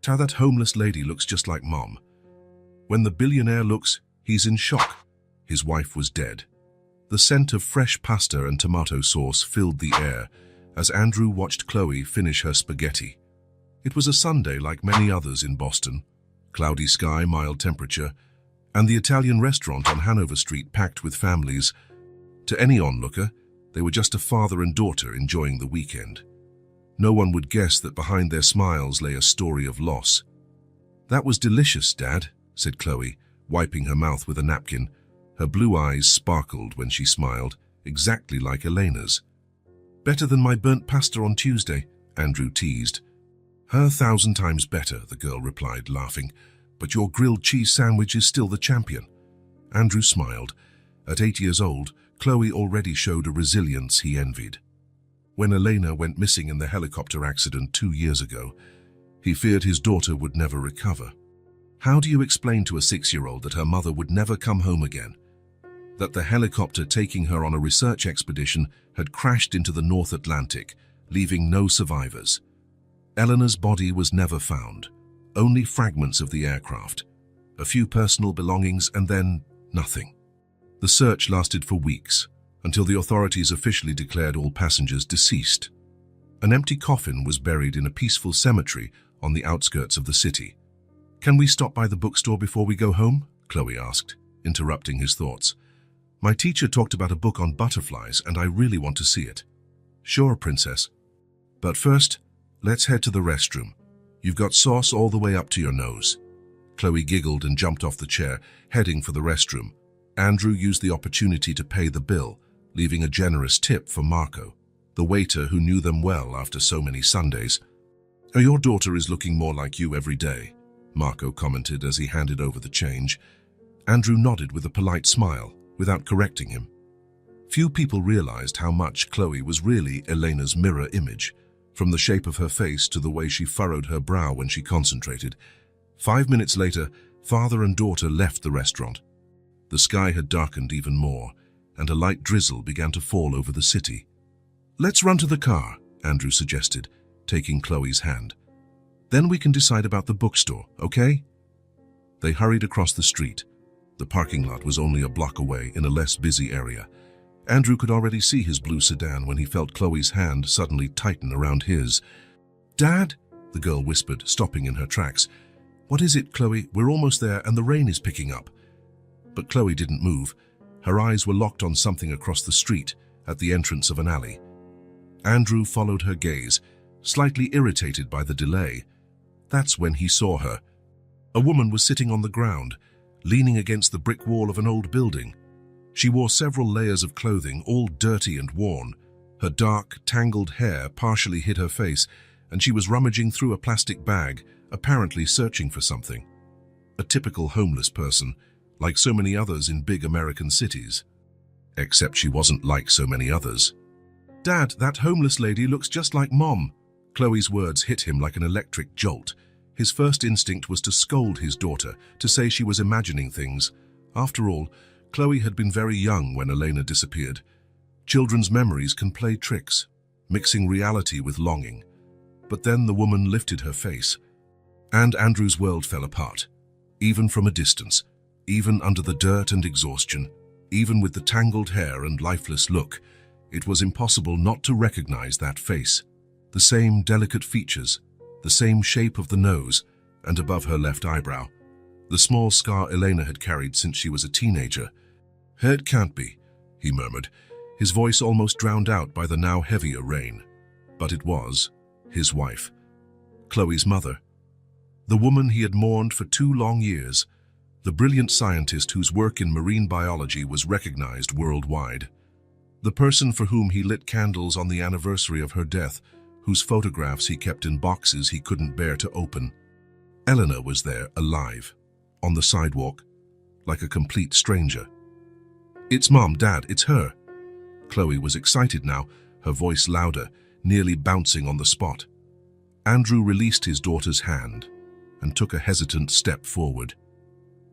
How that homeless lady looks just like Mom. When the billionaire looks, he's in shock. His wife was dead. The scent of fresh pasta and tomato sauce filled the air as Andrew watched Chloe finish her spaghetti. It was a Sunday like many others in Boston. Cloudy sky, mild temperature, and the Italian restaurant on Hanover Street packed with families. To any onlooker, they were just a father and daughter enjoying the weekend. No one would guess that behind their smiles lay a story of loss. "That was delicious, Dad," said Chloe, wiping her mouth with a napkin. Her blue eyes sparkled when she smiled, exactly like Elena's. "Better than my burnt pasta on Tuesday," Andrew teased. "Her 1,000 times better," the girl replied, laughing. "But your grilled cheese sandwich is still the champion." Andrew smiled. At 8 years old, Chloe already showed a resilience he envied. When Elena went missing in the helicopter accident 2 years ago, he feared his daughter would never recover. How do you explain to a 6-year-old that her mother would never come home again? That the helicopter taking her on a research expedition had crashed into the North Atlantic, leaving no survivors. Eleanor's body was never found, only fragments of the aircraft, a few personal belongings, and then nothing. The search lasted for weeks, until the authorities officially declared all passengers deceased. An empty coffin was buried in a peaceful cemetery on the outskirts of the city. "Can we stop by the bookstore before we go home?" Chloe asked, interrupting his thoughts. "My teacher talked about a book on butterflies, and I really want to see it." "Sure, Princess. But first, let's head to the restroom. You've got sauce all the way up to your nose." Chloe giggled and jumped off the chair, heading for the restroom. Andrew used the opportunity to pay the bill, leaving a generous tip for Marco, the waiter who knew them well after so many Sundays. "Oh, your daughter is looking more like you every day," Marco commented as he handed over the change. Andrew nodded with a polite smile, without correcting him. Few people realized how much Chloe was really Elena's mirror image, from the shape of her face to the way she furrowed her brow when she concentrated. 5 minutes later, father and daughter left the restaurant. The sky had darkened even more, and a light drizzle began to fall over the city. "Let's run to the car," Andrew suggested, taking Chloe's hand. "Then we can decide about the bookstore, okay?" They hurried across the street. The parking lot was only a block away in a less busy area. Andrew could already see his blue sedan when he felt Chloe's hand suddenly tighten around his. "Dad," the girl whispered, stopping in her tracks. "What is it, Chloe? We're almost there and the rain is picking up." But Chloe didn't move. Her eyes were locked on something across the street, at the entrance of an alley. Andrew followed her gaze, slightly irritated by the delay. That's when he saw her. A woman was sitting on the ground, leaning against the brick wall of an old building. She wore several layers of clothing, all dirty and worn. Her dark, tangled hair partially hid her face, and she was rummaging through a plastic bag, apparently searching for something. A typical homeless person, like so many others in big American cities. Except she wasn't like so many others. "Dad, that homeless lady looks just like Mom." Chloe's words hit him like an electric jolt. His first instinct was to scold his daughter, to say she was imagining things. After all, Chloe had been very young when Elena disappeared. Children's memories can play tricks, mixing reality with longing. But then the woman lifted her face, and Andrew's world fell apart. Even from a distance, even under the dirt and exhaustion, even with the tangled hair and lifeless look, it was impossible not to recognize that face. The same delicate features, the same shape of the nose, and above her left eyebrow, the small scar Elena had carried since she was a teenager. "It can't be," he murmured, his voice almost drowned out by the now heavier rain. But it was his wife, Chloe's mother. The woman he had mourned for 2 long years, the brilliant scientist whose work in marine biology was recognized worldwide. The person for whom he lit candles on the anniversary of her death, whose photographs he kept in boxes he couldn't bear to open. Eleanor was there, alive, on the sidewalk, like a complete stranger. "It's Mom, Dad, it's her." Chloe was excited now, her voice louder, nearly bouncing on the spot. Andrew released his daughter's hand and took a hesitant step forward.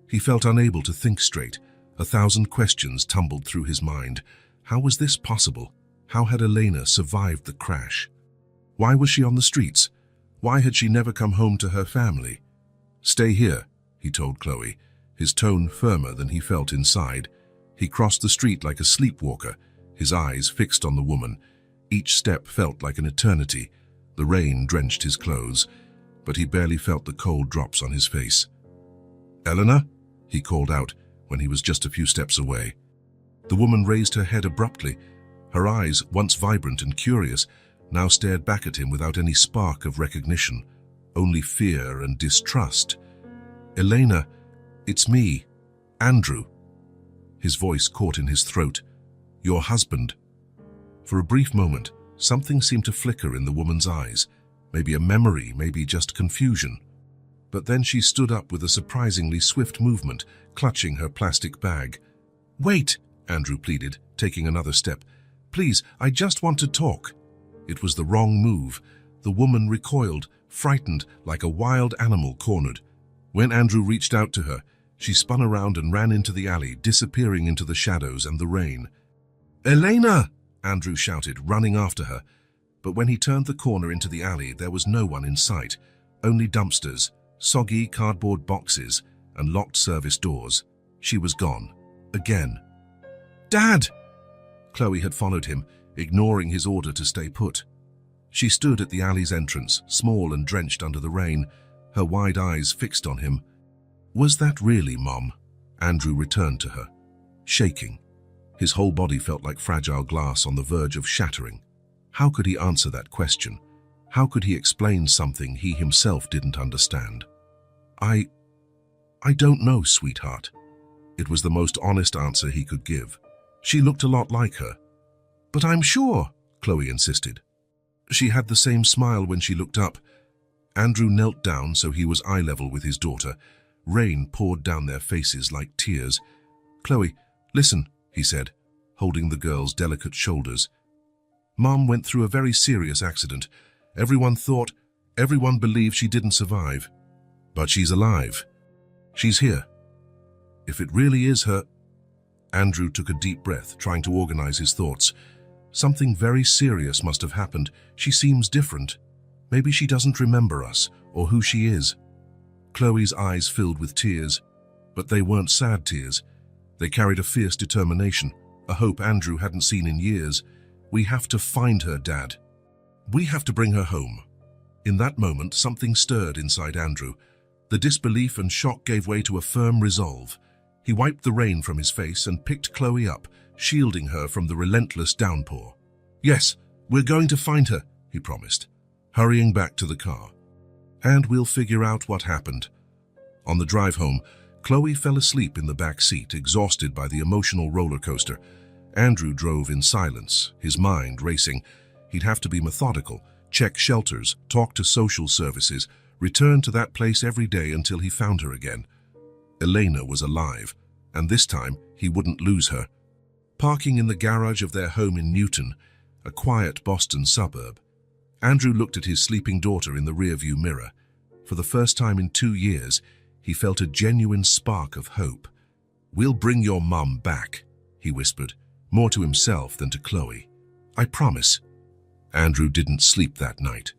He felt unable to think straight. 1,000 questions tumbled through his mind. How was this possible? How had Elena survived the crash? Why was she on the streets? Why had she never come home to her family? "Stay here," he told Chloe, his tone firmer than he felt inside. He crossed the street like a sleepwalker, his eyes fixed on the woman. Each step felt like an eternity. The rain drenched his clothes, but he barely felt the cold drops on his face. "Eleanor?" he called out when he was just a few steps away. The woman raised her head abruptly. Her eyes, once vibrant and curious, now stared back at him without any spark of recognition, only fear and distrust. "Elena, it's me, Andrew." His voice caught in his throat. "Your husband." For a brief moment, something seemed to flicker in the woman's eyes. Maybe a memory, maybe just confusion. But then she stood up with a surprisingly swift movement, clutching her plastic bag. "Wait," Andrew pleaded, taking another step. "Please, I just want to talk." It was the wrong move. The woman recoiled, frightened, like a wild animal cornered. When Andrew reached out to her, she spun around and ran into the alley, disappearing into the shadows and the rain. "Elena!" Andrew shouted, running after her. But when he turned the corner into the alley, there was no one in sight. Only dumpsters, soggy cardboard boxes, and locked service doors. She was gone. Again. "Dad!" Chloe had followed him, ignoring his order to stay put. She stood at the alley's entrance, small and drenched under the rain, her wide eyes fixed on him. "Was that really Mom?" Andrew returned to her, shaking. His whole body felt like fragile glass on the verge of shattering. How could he answer that question? How could he explain something he himself didn't understand? I don't know, sweetheart." It was the most honest answer he could give. "She looked a lot like her." "But I'm sure," Chloe insisted. She had the same smile when she looked up. Andrew knelt down so he was eye level with his daughter. Rain poured down their faces like tears. "Chloe, listen," he said, holding the girl's delicate shoulders. "Mom went through a very serious accident. Everyone believed she didn't survive. But she's alive. She's here. If it really is her..." Andrew took a deep breath, trying to organize his thoughts. "Something very serious must have happened. She seems different. Maybe she doesn't remember us, or who she is." Chloe's eyes filled with tears, but they weren't sad tears. They carried a fierce determination, a hope Andrew hadn't seen in years. "We have to find her, Dad. We have to bring her home." In that moment, something stirred inside Andrew. The disbelief and shock gave way to a firm resolve. He wiped the rain from his face and picked Chloe up, shielding her from the relentless downpour. "Yes, we're going to find her," he promised, hurrying back to the car. "And we'll figure out what happened." On the drive home, Chloe fell asleep in the back seat, exhausted by the emotional roller coaster. Andrew drove in silence, his mind racing. He'd have to be methodical, check shelters, talk to social services, return to that place every day until he found her again. Elena was alive, and this time he wouldn't lose her. Parking in the garage of their home in Newton, a quiet Boston suburb, Andrew looked at his sleeping daughter in the rearview mirror. For the first time in 2 years, he felt a genuine spark of hope. "We'll bring your mum back," he whispered, more to himself than to Chloe. "I promise." Andrew didn't sleep that night.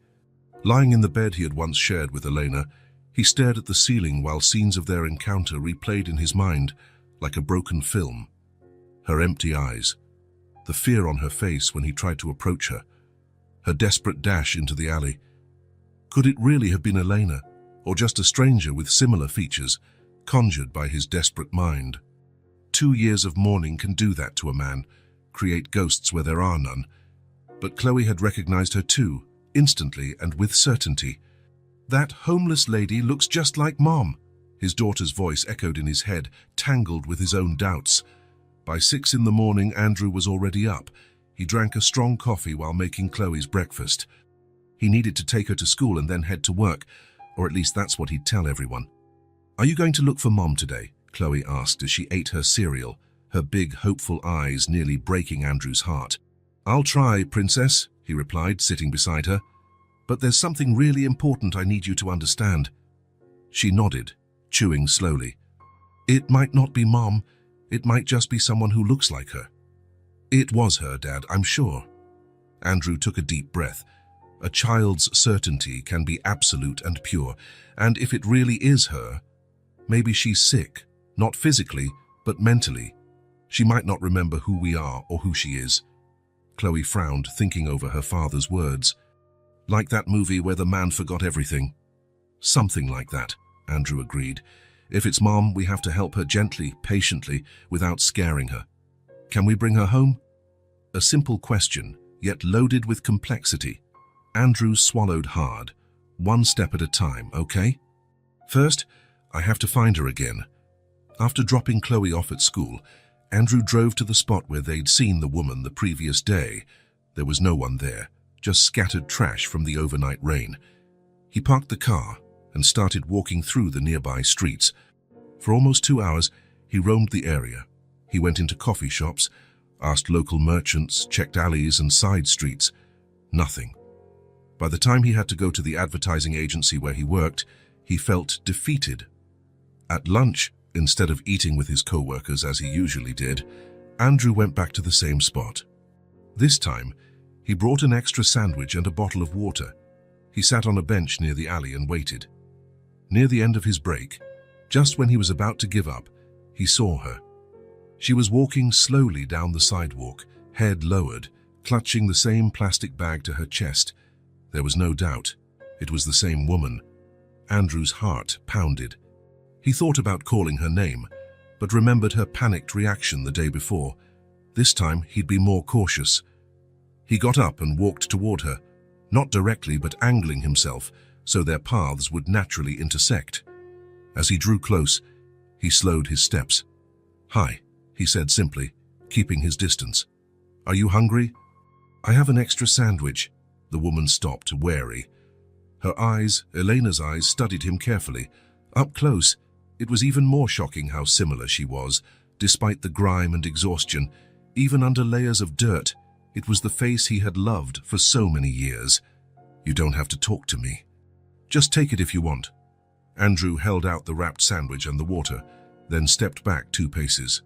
Lying in the bed he had once shared with Elena, he stared at the ceiling while scenes of their encounter replayed in his mind like a broken film. Her empty eyes, the fear on her face when he tried to approach her, her desperate dash into the alley. Could it really have been Elena, or just a stranger with similar features, conjured by his desperate mind? 2 years of mourning can do that to a man, create ghosts where there are none. But Chloe had recognized her too, instantly and with certainty. "That homeless lady looks just like Mom," his daughter's voice echoed in his head, tangled with his own doubts. By 6 in the morning, Andrew was already up. He drank a strong coffee while making Chloe's breakfast. He needed to take her to school and then head to work, or at least that's what he'd tell everyone. "Are you going to look for Mom today?" Chloe asked as she ate her cereal, her big, hopeful eyes nearly breaking Andrew's heart. "I'll try, Princess," he replied, sitting beside her. "But there's something really important I need you to understand." She nodded, chewing slowly. "It might not be Mom. It might just be someone who looks like her." "It was her, Dad, I'm sure." Andrew took a deep breath. A child's certainty can be absolute and pure, and if it really is her, maybe she's sick, not physically, but mentally. She might not remember who we are or who she is. Chloe frowned, thinking over her father's words. Like that movie where the man forgot everything. Something like that, Andrew agreed. If it's Mom, we have to help her gently, patiently, without scaring her. Can we bring her home? A simple question, yet loaded with complexity. Andrew swallowed hard. One step at a time, okay? First, I have to find her again. After dropping Chloe off at school, Andrew drove to the spot where they'd seen the woman the previous day. There was no one there, just scattered trash from the overnight rain. He parked the car and started walking through the nearby streets. For almost 2 hours, he roamed the area. He went into coffee shops, asked local merchants, checked alleys and side streets. Nothing. By the time he had to go to the advertising agency where he worked, he felt defeated. At lunch, instead of eating with his co-workers as he usually did, Andrew went back to the same spot. This time, he brought an extra sandwich and a bottle of water. He sat on a bench near the alley and waited. Near the end of his break, just when he was about to give up, he saw her. She was walking slowly down the sidewalk, head lowered, clutching the same plastic bag to her chest. There was no doubt. It was the same woman. Andrew's heart pounded. He thought about calling her name, but remembered her panicked reaction the day before. This time, he'd be more cautious. He got up and walked toward her, not directly but angling himself so their paths would naturally intersect. As he drew close, he slowed his steps. "Hi," he said simply, keeping his distance. "Are you hungry?" "I have an extra sandwich." The woman stopped, wary. Her eyes, Elena's eyes, studied him carefully. Up close, it was even more shocking how similar she was, despite the grime and exhaustion. Even under layers of dirt, it was the face he had loved for so many years. "You don't have to talk to me. Just take it if you want." Andrew held out the wrapped sandwich and the water, then stepped back 2 paces.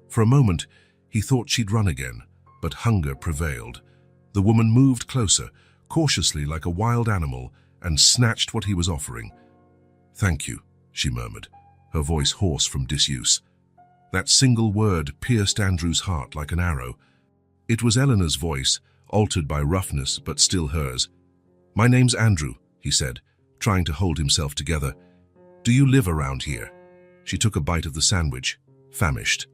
For a moment, he thought she'd run again, but hunger prevailed. The woman moved closer, cautiously like a wild animal, and snatched what he was offering. "Thank you," she murmured, her voice hoarse from disuse. That single word pierced Andrew's heart like an arrow. It was Eleanor's voice, altered by roughness but still hers. "My name's Andrew," he said, trying to hold himself together. "Do you live around here?" She took a bite of the sandwich, famished.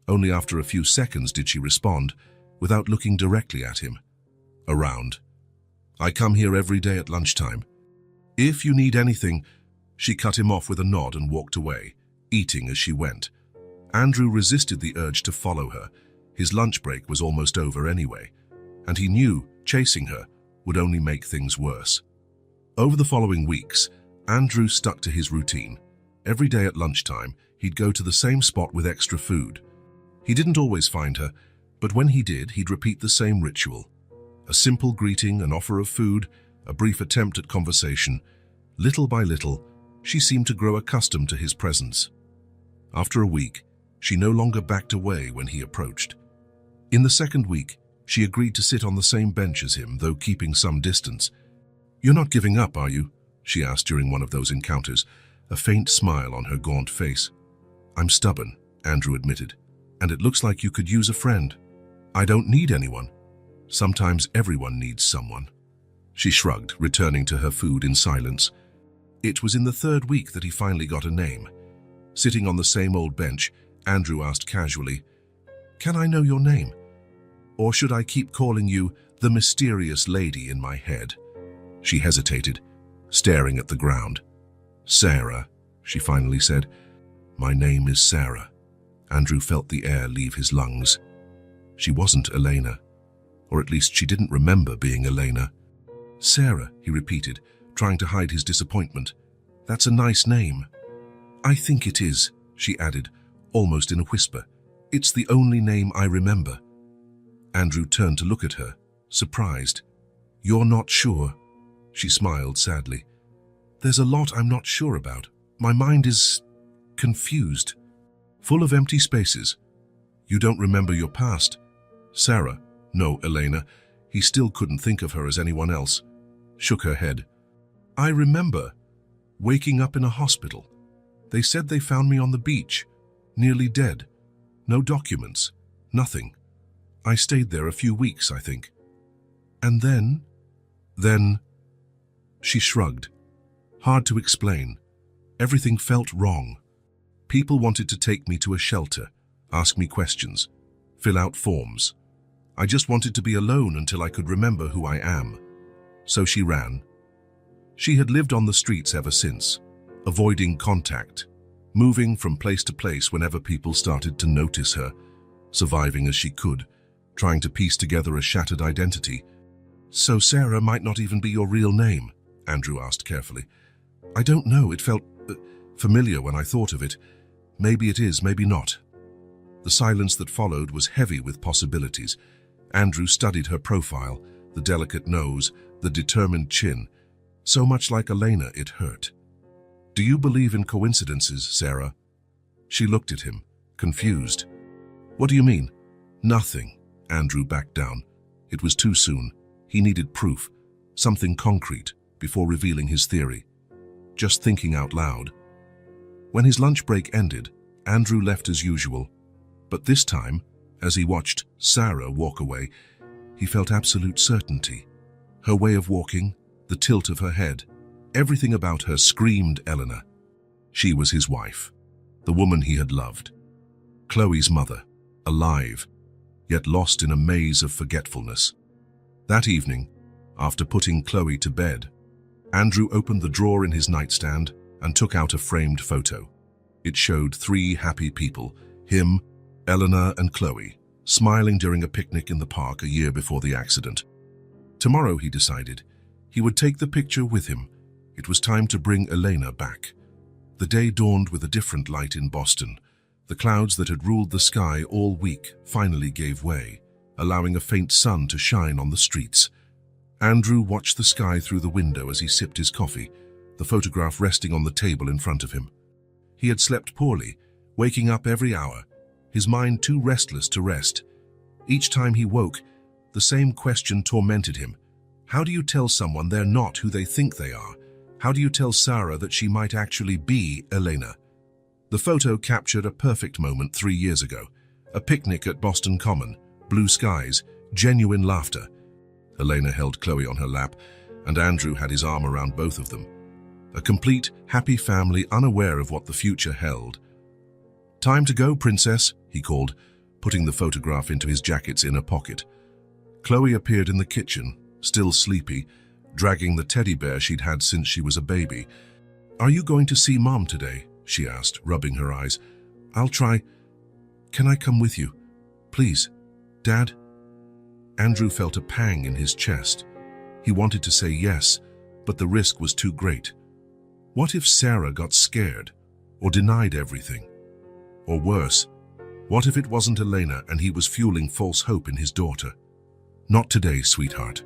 Only after a few seconds did she respond, without looking directly at him. "Around. I come here every day at lunchtime. If you need anything..." She cut him off with a nod and walked away, eating as she went. Andrew resisted the urge to follow her. His lunch break was almost over anyway, and he knew chasing her would only make things worse. Over the following weeks, Andrew stuck to his routine. Every day at lunchtime, he'd go to the same spot with extra food. He didn't always find her, but when he did, he'd repeat the same ritual. A simple greeting, an offer of food, a brief attempt at conversation. Little by little, she seemed to grow accustomed to his presence. After a week, she no longer backed away when he approached. In the second week, she agreed to sit on the same bench as him, though keeping some distance. "You're not giving up, are you?" she asked during one of those encounters, a faint smile on her gaunt face. "I'm stubborn," Andrew admitted, "and it looks like you could use a friend." "I don't need anyone." "Sometimes everyone needs someone." She shrugged, returning to her food in silence. It was in the third week that he finally got a name. Sitting on the same old bench, Andrew asked casually, "Can I know your name? Or should I keep calling you the mysterious lady in my head?" She hesitated, staring at the ground. "Sarah," she finally said. "My name is Sarah." Andrew felt the air leave his lungs. She wasn't Elena, or at least she didn't remember being Elena. "Sarah," he repeated, trying to hide his disappointment. "That's a nice name." "I think it is," she added, almost in a whisper. "It's the only name I remember." Andrew turned to look at her, surprised. "You're not sure?" She smiled sadly. "There's a lot I'm not sure about. My mind is confused, full of empty spaces." "You don't remember your past?" "Sarah?" "No, Elena." He still couldn't think of her as anyone else. shook her head. I remember waking up in a hospital. They said they found me on the beach, nearly dead. No documents, nothing. I stayed there a few weeks, I think. And then... She shrugged. Hard to explain. Everything felt wrong. People wanted to take me to a shelter, ask me questions, fill out forms. I just wanted to be alone until I could remember who I am. So she ran. She had lived on the streets ever since, avoiding contact, moving from place to place whenever people started to notice her, surviving as she could, trying to piece together a shattered identity. So Sarah might not even be your real name? Andrew asked carefully. I don't know, it felt familiar when I thought of it. Maybe it is, maybe not. The silence that followed was heavy with possibilities. Andrew studied her profile, the delicate nose, the determined chin. So much like Elena, it hurt. Do you believe in coincidences, Sarah? She looked at him, confused. What do you mean? Nothing. Andrew backed down. It was too soon. He needed proof, something concrete, before revealing his theory. Just thinking out loud. When his lunch break ended, Andrew left as usual. But this time, as he watched Sarah walk away, he felt absolute certainty. Her way of walking, the tilt of her head, everything about her screamed Eleanor. She was his wife, the woman he had loved. Chloe's mother, alive, yet lost in a maze of forgetfulness. That evening, after putting Chloe to bed, Andrew opened the drawer in his nightstand and took out a framed photo. It showed 3 happy people, him, Eleanor and Chloe, smiling during a picnic in the park a year before the accident. Tomorrow, he decided, he would take the picture with him. It was time to bring Elena back. The day dawned with a different light in Boston. The clouds that had ruled the sky all week finally gave way, allowing a faint sun to shine on the streets. Andrew watched the sky through the window as he sipped his coffee, the photograph resting on the table in front of him. He had slept poorly, waking up every hour, his mind too restless to rest. Each time he woke, the same question tormented him. How do you tell someone they're not who they think they are? How do you tell Sarah that she might actually be Elena? The photo captured a perfect moment 3 years ago. A picnic at Boston Common, blue skies, genuine laughter. Elena held Chloe on her lap, and Andrew had his arm around both of them. A complete, happy family unaware of what the future held. Time to go, princess, he called, putting the photograph into his jacket's inner pocket. Chloe appeared in the kitchen, still sleepy, dragging the teddy bear she'd had since she was a baby. Are you going to see Mom today? She asked, rubbing her eyes. I'll try. Can I come with you? Please, Dad? Andrew felt a pang in his chest. He wanted to say yes, but the risk was too great. What if Sarah got scared, or denied everything? Or worse, what if it wasn't Elena and he was fueling false hope in his daughter? Not today, sweetheart.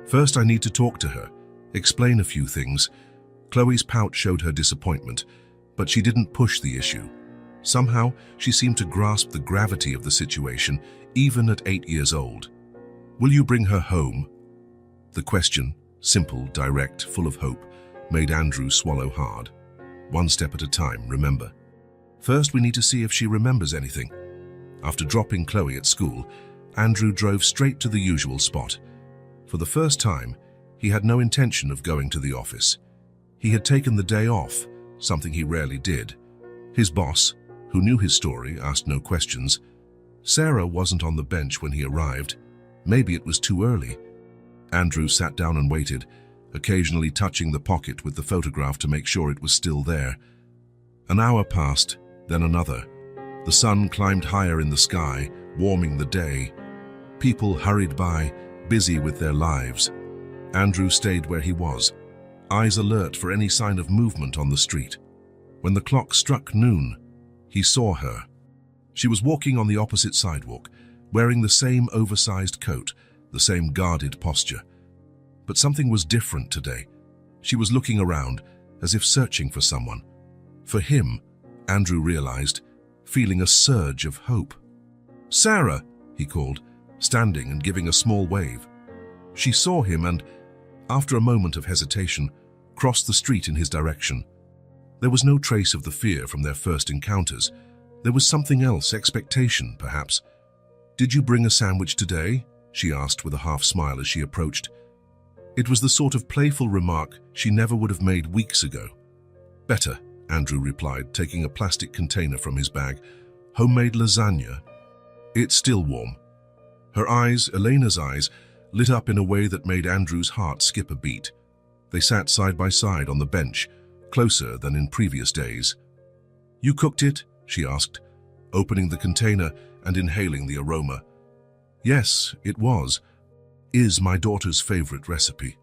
First, I need to talk to her, explain a few things. Chloe's pout showed her disappointment, but she didn't push the issue. Somehow, she seemed to grasp the gravity of the situation, even at 8 years old. Will you bring her home? The question, simple, direct, full of hope, made Andrew swallow hard. One step at a time, remember. First, we need to see if she remembers anything. After dropping Chloe at school, Andrew drove straight to the usual spot. For the first time, he had no intention of going to the office. He had taken the day off, something he rarely did. His boss, who knew his story, asked no questions. Sarah wasn't on the bench when he arrived. Maybe it was too early. Andrew sat down and waited, occasionally touching the pocket with the photograph to make sure it was still there. An hour passed, then another. The sun climbed higher in the sky, warming the day. People hurried by, busy with their lives. Andrew stayed where he was, eyes alert for any sign of movement on the street. When the clock struck noon, he saw her. She was walking on the opposite sidewalk, wearing the same oversized coat, the same guarded posture. But something was different today. She was looking around, as if searching for someone. For him, Andrew realized, feeling a surge of hope. Sarah, he called, standing and giving a small wave. She saw him and, after a moment of hesitation, crossed the street in his direction. There was no trace of the fear from their first encounters. There was something else, expectation, perhaps. "Did you bring a sandwich today?" she asked with a half-smile as she approached. It was the sort of playful remark she never would have made weeks ago. "Better," Andrew replied, taking a plastic container from his bag. "Homemade lasagna. It's still warm." Her eyes, Elena's eyes, lit up in a way that made Andrew's heart skip a beat. They sat side by side on the bench, closer than in previous days. "You cooked it?" she asked, opening the container and inhaling the aroma. "Yes, it was. Is my daughter's favorite recipe."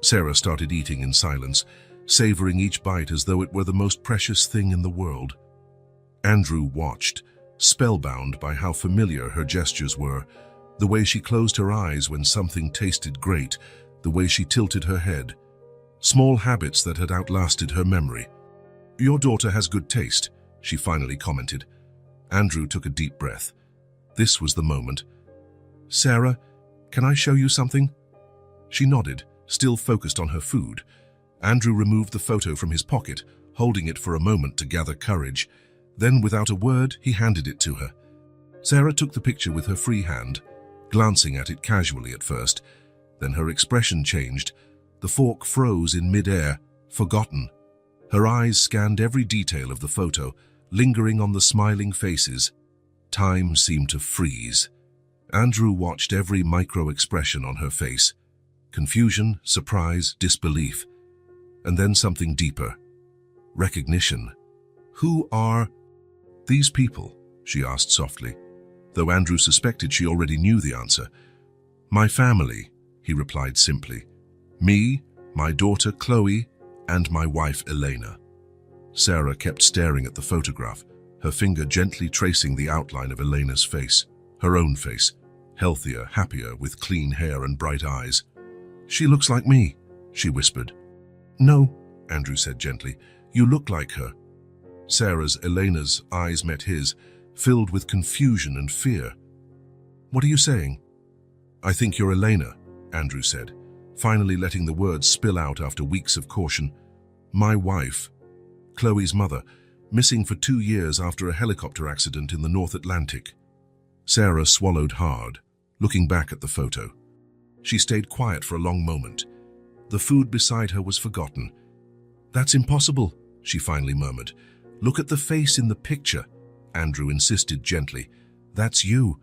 Sarah started eating in silence, savoring each bite as though it were the most precious thing in the world. Andrew watched, spellbound by how familiar her gestures were, the way she closed her eyes when something tasted great, the way she tilted her head. Small habits that had outlasted her memory. "Your daughter has good taste," she finally commented. Andrew took a deep breath. This was the moment. "Sarah, can I show you something?" She nodded, still focused on her food. Andrew removed the photo from his pocket, holding it for a moment to gather courage. Then, without a word, he handed it to her. Sarah took the picture with her free hand, glancing at it casually at first. Then her expression changed. The fork froze in mid-air, forgotten. Her eyes scanned every detail of the photo, lingering on the smiling faces. Time seemed to freeze. Andrew watched every micro-expression on her face. Confusion, surprise, disbelief. And then something deeper. Recognition. "Who are these people?" she asked softly, though Andrew suspected she already knew the answer. "My family," he replied simply. "Me, my daughter Chloe, and my wife Elena." Sarah kept staring at the photograph, her finger gently tracing the outline of Elena's face, her own face, healthier, happier, with clean hair and bright eyes. "She looks like me," she whispered. "No," Andrew said gently, "you look like her." Sarah's, Elena's, eyes met his, filled with confusion and fear. "What are you saying?" "I think you're Elena," Andrew said, finally letting the words spill out after weeks of caution. "My wife, Chloe's mother, missing for 2 years after a helicopter accident in the North Atlantic." Sarah swallowed hard, looking back at the photo. She stayed quiet for a long moment. The food beside her was forgotten. "That's impossible," she finally murmured. "Look at the face in the picture," Andrew insisted gently. "That's you.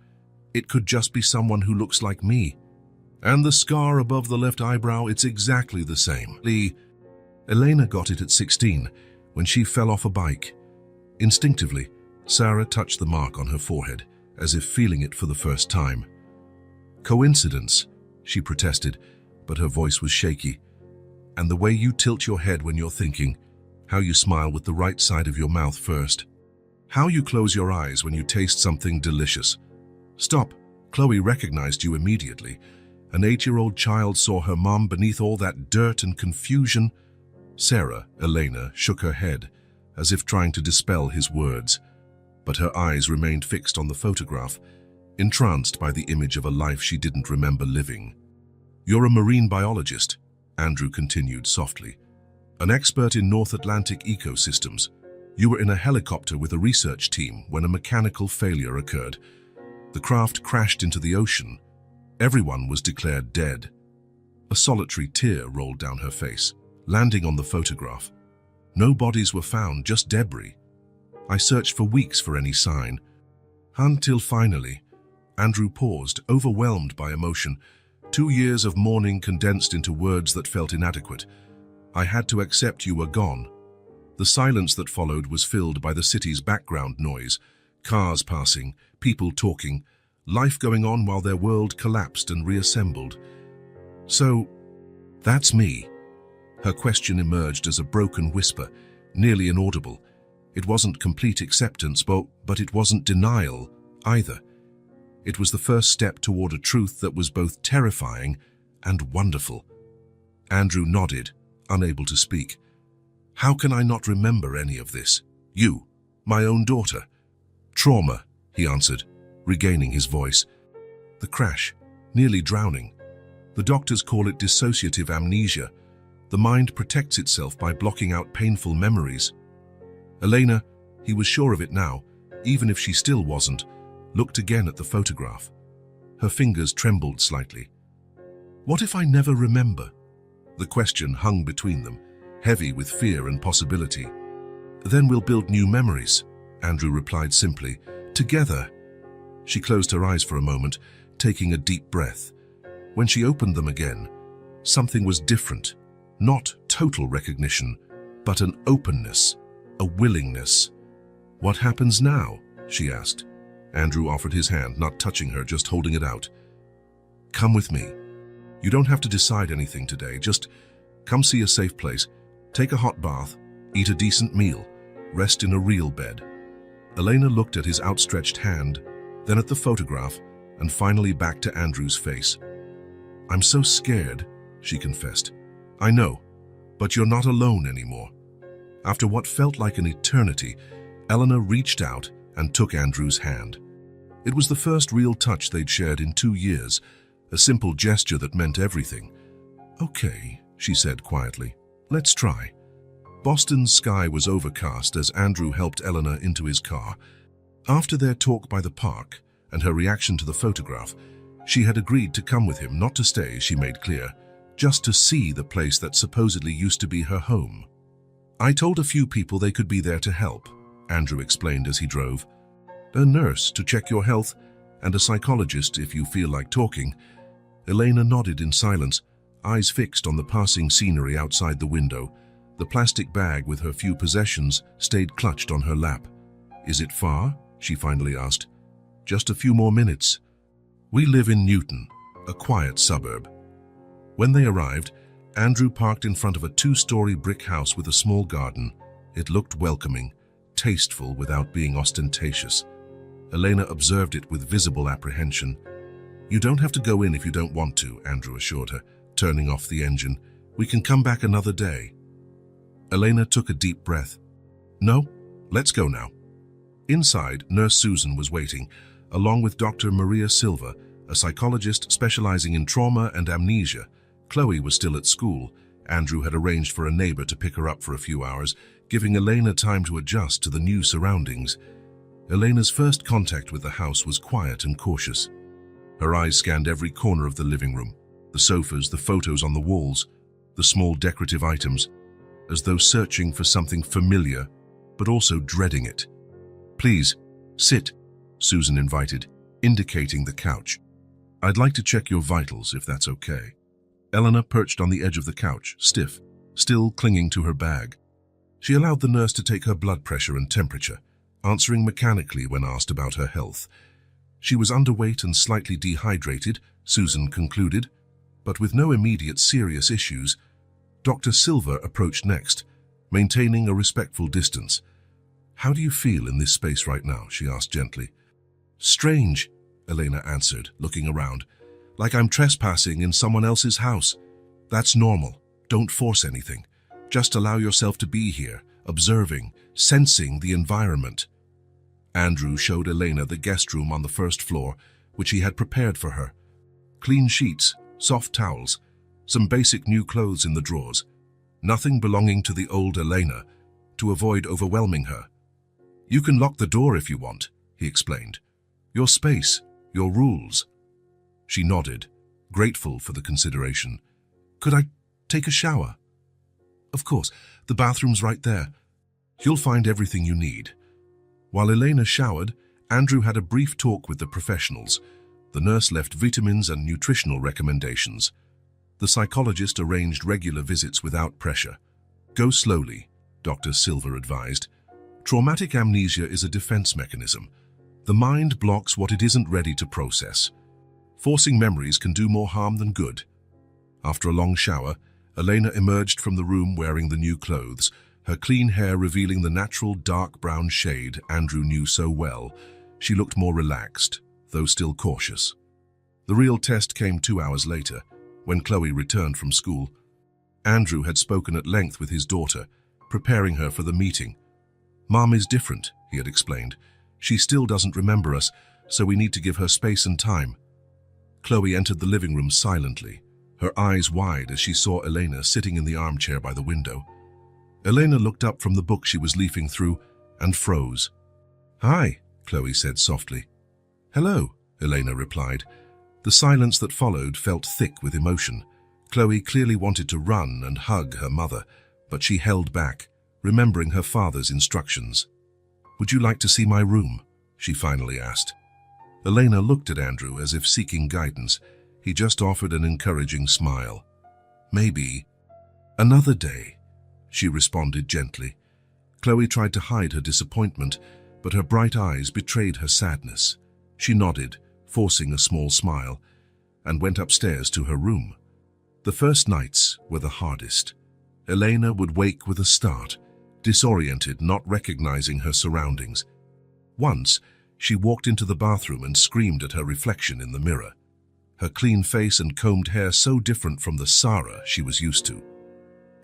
It could just be someone who looks like me. And the scar above the left eyebrow, it's exactly the same. Elena got it at 16, when she fell off a bike." Instinctively, Sarah touched the mark on her forehead, as if feeling it for the first time. "Coincidence," she protested, but her voice was shaky. "And the way you tilt your head when you're thinking, how you smile with the right side of your mouth first, how you close your eyes when you taste something delicious. Stop." Chloe recognized you immediately. An 8-year-old child saw her mom beneath all that dirt and confusion. Sarah, Elena, shook her head, as if trying to dispel his words, but her eyes remained fixed on the photograph, entranced by the image of a life she didn't remember living. "You're a marine biologist," Andrew continued softly. "An expert in North Atlantic ecosystems. You were in a helicopter with a research team when a mechanical failure occurred. The craft crashed into the ocean. Everyone was declared dead." A solitary tear rolled down her face, landing on the photograph. "No bodies were found, just debris. I searched for weeks for any sign. Until finally," Andrew paused, overwhelmed by emotion. 2 years of mourning condensed into words that felt inadequate. "I had to accept you were gone." The silence that followed was filled by the city's background noise, cars passing, people talking, life going on while their world collapsed and reassembled. "So, that's me." Her question emerged as a broken whisper, nearly inaudible. It wasn't complete acceptance, but it wasn't denial either. It was the first step toward a truth that was both terrifying and wonderful. Andrew nodded, unable to speak. "How can I not remember any of this? You, my own daughter." "Trauma," he answered, regaining his voice. "The crash, nearly drowning. The doctors call it dissociative amnesia. The mind protects itself by blocking out painful memories. Elena, he was sure of it now, even if she still wasn't, looked again at the photograph. Her fingers trembled slightly. What if I never remember? The question hung between them, heavy with fear and possibility. Then we'll build new memories, Andrew replied simply. Together. She closed her eyes for a moment, taking a deep breath. When she opened them again, something was different. Not total recognition, but an openness, a willingness. What happens now? She asked. Andrew offered his hand, not touching her, just holding it out. Come with me. You don't have to decide anything today. Just come see a safe place, take a hot bath, eat a decent meal, rest in a real bed. Elena looked at his outstretched hand, then at the photograph, and finally back to Andrew's face. I'm so scared, she confessed. I know, but you're not alone anymore. After what felt like an eternity, Elena reached out and took Andrew's hand. It was the first real touch they'd shared in 2 years, a simple gesture that meant everything. Okay, she said quietly. Let's try. Boston's sky was overcast as Andrew helped Elena into his car. After their talk by the park and her reaction to the photograph, she had agreed to come with him, not to stay, she made clear, just to see the place that supposedly used to be her home. I told a few people they could be there to help, Andrew explained as he drove. A nurse to check your health and a psychologist if you feel like talking. Elena nodded in silence, eyes fixed on the passing scenery outside the window. The plastic bag with her few possessions stayed clutched on her lap. Is it far? She finally asked. Just a few more minutes. We live in Newton, a quiet suburb. When they arrived, Andrew parked in front of a 2-story brick house with a small garden. It looked welcoming, tasteful without being ostentatious. Elena observed it with visible apprehension. You don't have to go in if you don't want to, Andrew assured her, turning off the engine. We can come back another day. Elena took a deep breath. No, let's go now. Inside, Nurse Susan was waiting, along with Dr. Maria Silva, a psychologist specializing in trauma and amnesia. Chloe was still at school. Andrew had arranged for a neighbor to pick her up for a few hours, giving Elena time to adjust to the new surroundings. Elena's first contact with the house was quiet and cautious. Her eyes scanned every corner of the living room, the sofas, the photos on the walls, the small decorative items, as though searching for something familiar, but also dreading it. Please, sit, Susan invited, indicating the couch. I'd like to check your vitals, if that's okay. Elena perched on the edge of the couch, stiff, still clinging to her bag. She allowed the nurse to take her blood pressure and temperature, answering mechanically when asked about her health. She was underweight and slightly dehydrated, Susan concluded, but with no immediate serious issues. Dr. Silva approached next, maintaining a respectful distance. How do you feel in this space right now? She asked gently. Strange, Elena answered, looking around. Like I'm trespassing in someone else's house. That's normal. Don't force anything. Just allow yourself to be here, observing, sensing the environment. Andrew showed Elena the guest room on the first floor, which he had prepared for her. Clean sheets, soft towels, some basic new clothes in the drawers. Nothing belonging to the old Elena, to avoid overwhelming her. You can lock the door if you want, he explained. Your space, your rules. She nodded, grateful for the consideration. Could I take a shower? Of course, the bathroom's right there. You'll find everything you need. While Elena showered, Andrew had a brief talk with the professionals. The nurse left vitamins and nutritional recommendations. The psychologist arranged regular visits without pressure. Go slowly, Dr. Silva advised. Traumatic amnesia is a defense mechanism. The mind blocks what it isn't ready to process. Forcing memories can do more harm than good. After a long shower, Elena emerged from the room wearing the new clothes, her clean hair revealing the natural dark brown shade Andrew knew so well. She looked more relaxed, though still cautious. The real test came 2 hours later, when Chloe returned from school. Andrew had spoken at length with his daughter, preparing her for the meeting. Mom is different, he had explained. She still doesn't remember us, so we need to give her space and time. Chloe entered the living room silently, her eyes wide as she saw Elena sitting in the armchair by the window. Elena looked up from the book she was leafing through and froze. "Hi," Chloe said softly. "Hello," Elena replied. The silence that followed felt thick with emotion. Chloe clearly wanted to run and hug her mother, but she held back, remembering her father's instructions. "Would you like to see my room?" she finally asked. Elena looked at Andrew as if seeking guidance. He just offered an encouraging smile. "Maybe another day," she responded gently. Chloe tried to hide her disappointment, but her bright eyes betrayed her sadness. She nodded, forcing a small smile, and went upstairs to her room. The first nights were the hardest. Elena would wake with a start, disoriented, not recognizing her surroundings. Once, she walked into the bathroom and screamed at her reflection in the mirror. Her clean face and combed hair so different from the Sarah she was used to.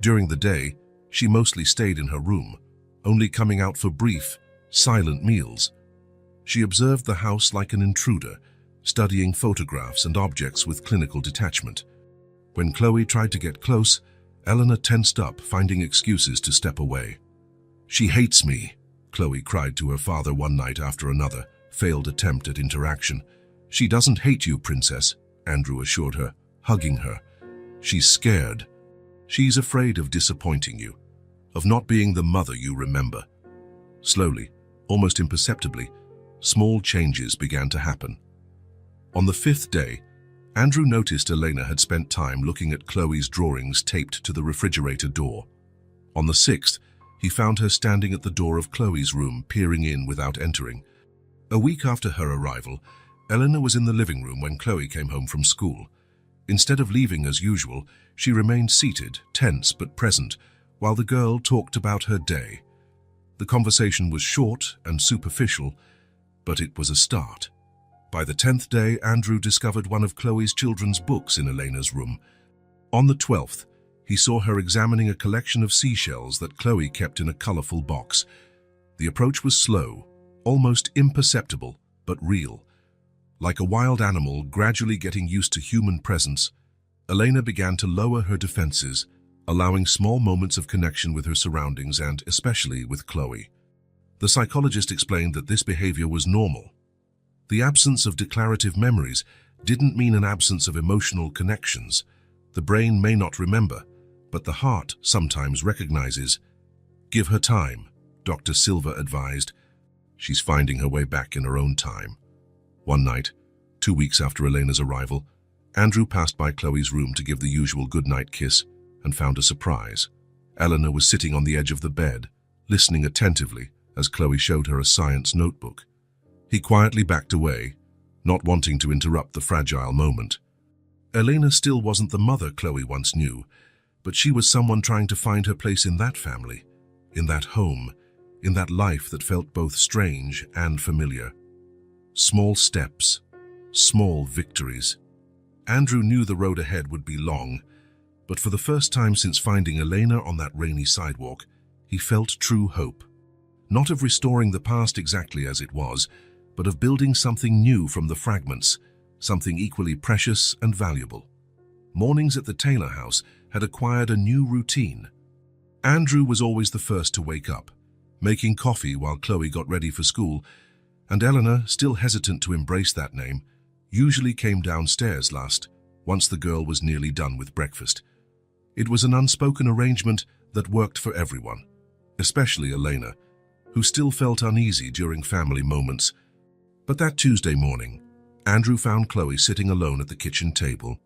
During the day, she mostly stayed in her room, only coming out for brief, silent meals. She observed the house like an intruder, studying photographs and objects with clinical detachment. When Chloe tried to get close, Elena tensed up, finding excuses to step away. "She hates me," Chloe cried to her father one night after another failed attempt at interaction. "She doesn't hate you, Princess," Andrew assured her, hugging her. "She's scared. She's afraid of disappointing you, of not being the mother you remember." Slowly, almost imperceptibly, small changes began to happen. On the fifth day, Andrew noticed Elena had spent time looking at Chloe's drawings taped to the refrigerator door. On the sixth, he found her standing at the door of Chloe's room, peering in without entering. A week after her arrival, Elena was in the living room when Chloe came home from school. Instead of leaving as usual, she remained seated, tense but present, while the girl talked about her day. The conversation was short and superficial, but it was a start. By the 10th day, Andrew discovered one of Chloe's children's books in Elena's room. On the 12th, he saw her examining a collection of seashells that Chloe kept in a colorful box. The approach was slow, almost imperceptible, but real. Like a wild animal gradually getting used to human presence, Elena began to lower her defenses, allowing small moments of connection with her surroundings and especially with Chloe. The psychologist explained that this behavior was normal. The absence of declarative memories didn't mean an absence of emotional connections. The brain may not remember, but the heart sometimes recognizes. "Give her time," Dr. Silva advised. "She's finding her way back in her own time." One night, 2 weeks after Elena's arrival, Andrew passed by Chloe's room to give the usual goodnight kiss and found a surprise. Elena was sitting on the edge of the bed, listening attentively as Chloe showed her a science notebook. He quietly backed away, not wanting to interrupt the fragile moment. Elena still wasn't the mother Chloe once knew, but she was someone trying to find her place in that family, in that home, in that life that felt both strange and familiar. Small steps, small victories. Andrew knew the road ahead would be long, but for the first time since finding Elena on that rainy sidewalk, he felt true hope. Not of restoring the past exactly as it was, but of building something new from the fragments, something equally precious and valuable. Mornings at the Taylor house had acquired a new routine. Andrew was always the first to wake up, making coffee while Chloe got ready for school, and Eleanor, still hesitant to embrace that name, usually came downstairs last, once the girl was nearly done with breakfast. It was an unspoken arrangement that worked for everyone, especially Elena, who still felt uneasy during family moments. But that Tuesday morning, Andrew found Chloe sitting alone at the kitchen table,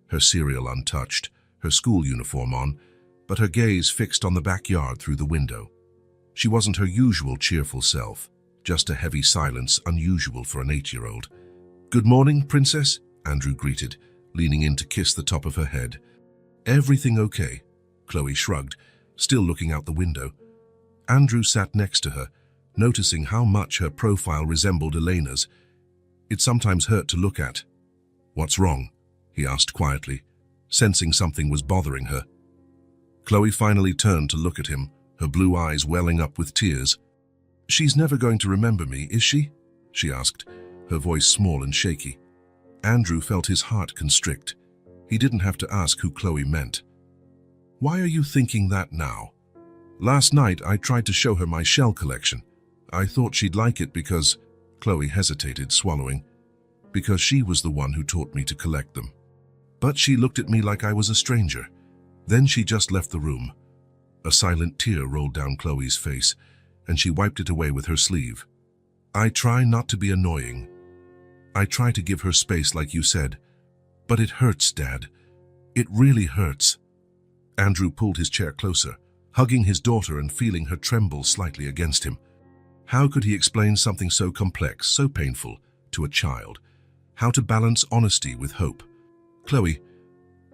her cereal untouched, her school uniform on, but her gaze fixed on the backyard through the window. She wasn't her usual cheerful self, just a heavy silence unusual for an 8-year-old. "Good morning, Princess," Andrew greeted, leaning in to kiss the top of her head. "Everything okay?" Chloe shrugged, still looking out the window. Andrew sat next to her, noticing how much her profile resembled Elena's. It sometimes hurt to look at. "What's wrong?" he asked quietly, sensing something was bothering her. Chloe finally turned to look at him, her blue eyes welling up with tears. "She's never going to remember me, is she?" she asked, her voice small and shaky. Andrew felt his heart constrict. He didn't have to ask who Chloe meant. "Why are you thinking that now?" "Last night I tried to show her my shell collection. I thought she'd like it because—" Chloe hesitated, swallowing. "Because she was the one who taught me to collect them." But she looked at me like I was a stranger. Then she just left the room. A silent tear rolled down Chloe's face, and she wiped it away with her sleeve. "I try not to be annoying. I try to give her space like you said. But it hurts, Dad. It really hurts." Andrew pulled his chair closer, hugging his daughter and feeling her tremble slightly against him. How could he explain something so complex, so painful, to a child? How to balance honesty with hope? "Chloe,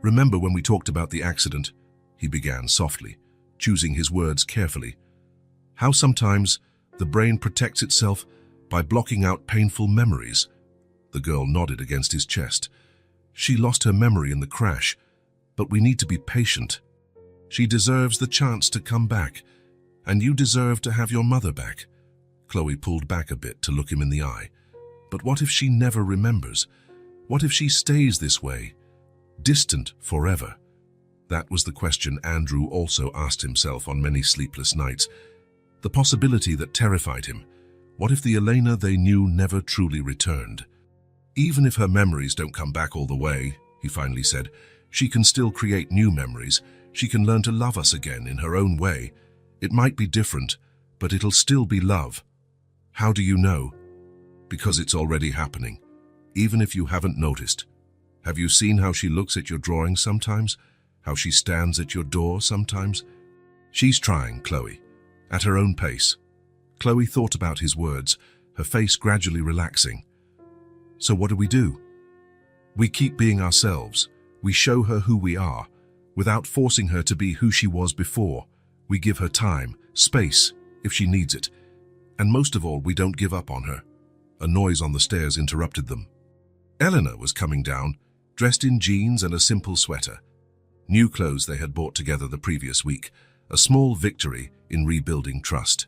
remember when we talked about the accident?" he began softly, choosing his words carefully. "How sometimes the brain protects itself by blocking out painful memories?" The girl nodded against his chest. "She lost her memory in the crash, but we need to be patient. She deserves the chance to come back, and you deserve to have your mother back." Chloe pulled back a bit to look him in the eye. "But what if she never remembers? What if she stays this way, distant forever?" That was the question Andrew also asked himself on many sleepless nights. The possibility that terrified him. What if the Elena they knew never truly returned? "Even if her memories don't come back all the way," he finally said, "she can still create new memories. She can learn to love us again in her own way. It might be different, but it'll still be love." "How do you know?" "Because it's already happening, even if you haven't noticed. Have you seen how she looks at your drawings sometimes? How she stands at your door sometimes? She's trying, Chloe, at her own pace." Chloe thought about his words, her face gradually relaxing. "So what do? We keep being ourselves. We show her who we are, without forcing her to be who she was before. We give her time, space, if she needs it. And most of all, we don't give up on her." A noise on the stairs interrupted them. Eleanor was coming down, dressed in jeans and a simple sweater. New clothes they had bought together the previous week, a small victory in rebuilding trust.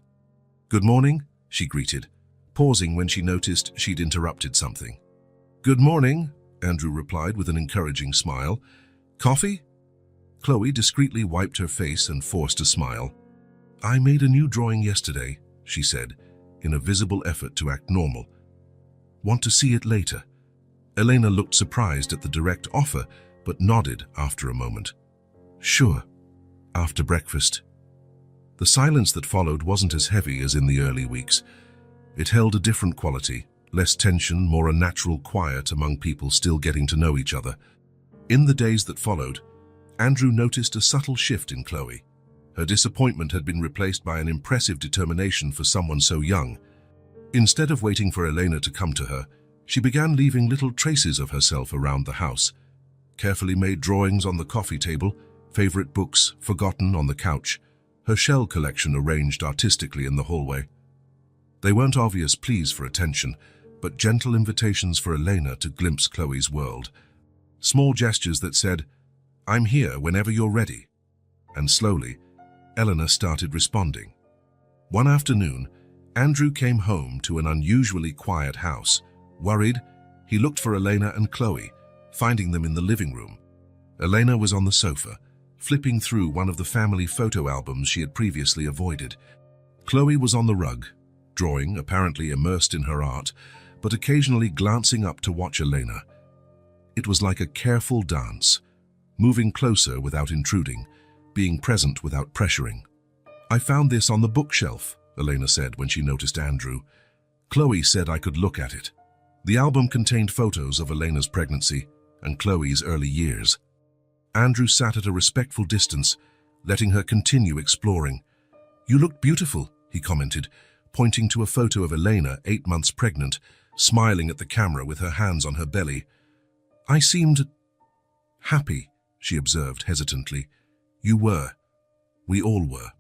"Good morning," she greeted, pausing when she noticed she'd interrupted something. "Good morning," Andrew replied with an encouraging smile. "Coffee?" Chloe discreetly wiped her face and forced a smile. "I made a new drawing yesterday," she said, in a visible effort to act normal. "Want to see it later?" Elena looked surprised at the direct offer, but nodded after a moment. "Sure, after breakfast." The silence that followed wasn't as heavy as in the early weeks. It held a different quality, less tension, more a natural quiet among people still getting to know each other. In the days that followed, Andrew noticed a subtle shift in Chloe. Her disappointment had been replaced by an impressive determination for someone so young. Instead of waiting for Elena to come to her, she began leaving little traces of herself around the house. Carefully made drawings on the coffee table, favorite books forgotten on the couch, her shell collection arranged artistically in the hallway. They weren't obvious pleas for attention, but gentle invitations for Elena to glimpse Chloe's world. Small gestures that said, "I'm here whenever you're ready." And slowly, Eleanor started responding. One afternoon, Andrew came home to an unusually quiet house. Worried, he looked for Elena and Chloe, finding them in the living room. Elena was on the sofa, flipping through one of the family photo albums she had previously avoided. Chloe was on the rug, drawing, apparently immersed in her art, but occasionally glancing up to watch Elena. It was like a careful dance, moving closer without intruding, being present without pressuring. "I found this on the bookshelf," Elena said when she noticed Andrew. "Chloe said I could look at it." The album contained photos of Elena's pregnancy and Chloe's early years. Andrew sat at a respectful distance, letting her continue exploring. "You look beautiful," he commented, pointing to a photo of Elena, 8 months pregnant, smiling at the camera with her hands on her belly. "I seemed happy," she observed hesitantly. "You were. We all were."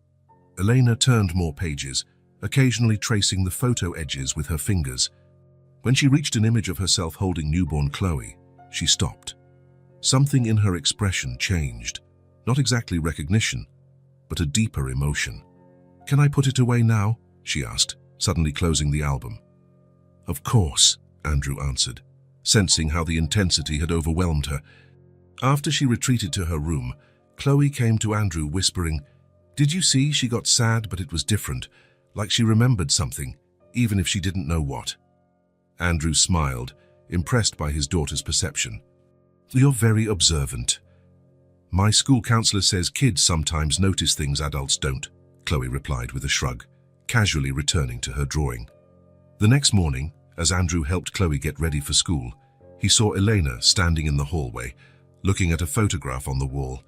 Elena turned more pages, occasionally tracing the photo edges with her fingers. When she reached an image of herself holding newborn Chloe, she stopped. Something in her expression changed, not exactly recognition, but a deeper emotion. "Can I put it away now?" she asked, suddenly closing the album. "Of course," Andrew answered, sensing how the intensity had overwhelmed her. After she retreated to her room, Chloe came to Andrew whispering, "Did you see she got sad, but it was different, like she remembered something, even if she didn't know what?" Andrew smiled, impressed by his daughter's perception. "You're very observant. My school counselor says kids sometimes notice things adults don't," Chloe replied with a shrug, casually returning to her drawing. The next morning, as Andrew helped Chloe get ready for school, he saw Elena standing in the hallway, looking at a photograph on the wall.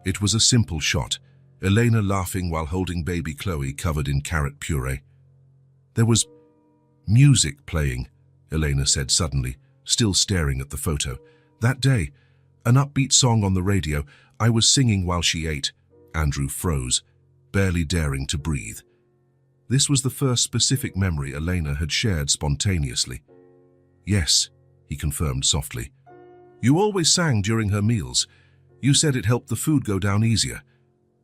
It was a simple shot, Elena laughing while holding baby Chloe covered in carrot puree. "There was music playing," Elena said suddenly, still staring at the photo. "That day, an upbeat song on the radio. I was singing while she ate." Andrew froze, barely daring to breathe. This was the first specific memory Elena had shared spontaneously. "Yes," he confirmed softly. "You always sang during her meals. You said it helped the food go down easier."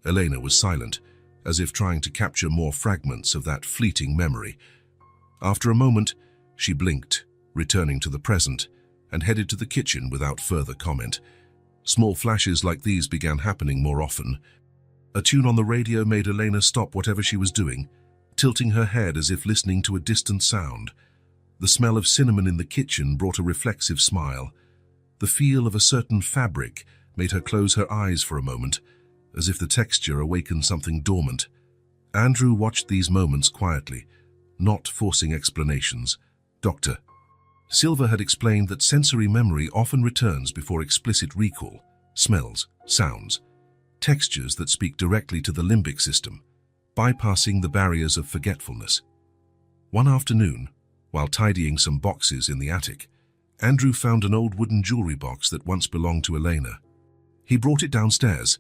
Elena was silent, as if trying to capture more fragments of that fleeting memory. After a moment, she blinked, returning to the present, and headed to the kitchen without further comment. Small flashes like these began happening more often. A tune on the radio made Elena stop whatever she was doing, tilting her head as if listening to a distant sound. The smell of cinnamon in the kitchen brought a reflexive smile. The feel of a certain fabric made her close her eyes for a moment, as if the texture awakened something dormant. Andrew watched these moments quietly, not forcing explanations. Dr. Silva had explained that sensory memory often returns before explicit recall: smells, sounds, textures that speak directly to the limbic system, bypassing the barriers of forgetfulness. One afternoon, while tidying some boxes in the attic, Andrew found an old wooden jewelry box that once belonged to Elena. He brought it downstairs,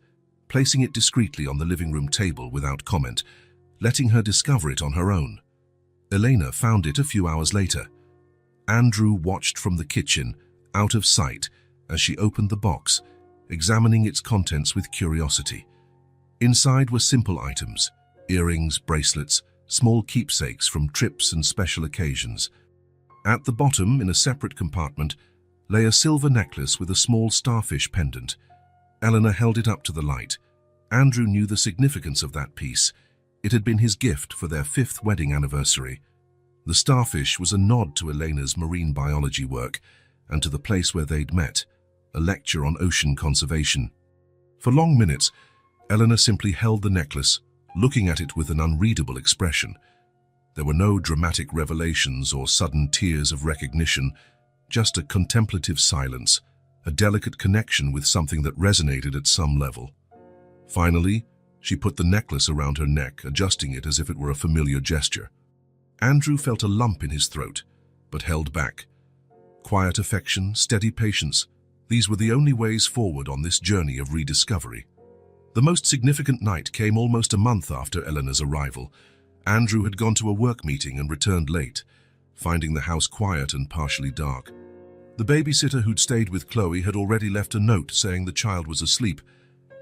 placing it discreetly on the living room table without comment, letting her discover it on her own. Elena found it a few hours later. Andrew watched from the kitchen, out of sight, as she opened the box, examining its contents with curiosity. Inside were simple items: earrings, bracelets, small keepsakes from trips and special occasions. At the bottom, in a separate compartment, lay a silver necklace with a small starfish pendant. Eleanor held it up to the light. Andrew knew the significance of that piece. It had been his gift for their 5th wedding anniversary. The starfish was a nod to Elena's marine biology work and to the place where they'd met, a lecture on ocean conservation. For long minutes, Eleanor simply held the necklace, looking at it with an unreadable expression. There were no dramatic revelations or sudden tears of recognition, just a contemplative silence, a delicate connection with something that resonated at some level. Finally, she put the necklace around her neck, adjusting it as if it were a familiar gesture. Andrew felt a lump in his throat, but held back. Quiet affection, steady patience, these were the only ways forward on this journey of rediscovery. The most significant night came almost a month after Eleanor's arrival. Andrew had gone to a work meeting and returned late, finding the house quiet and partially dark. The babysitter who'd stayed with Chloe had already left a note saying the child was asleep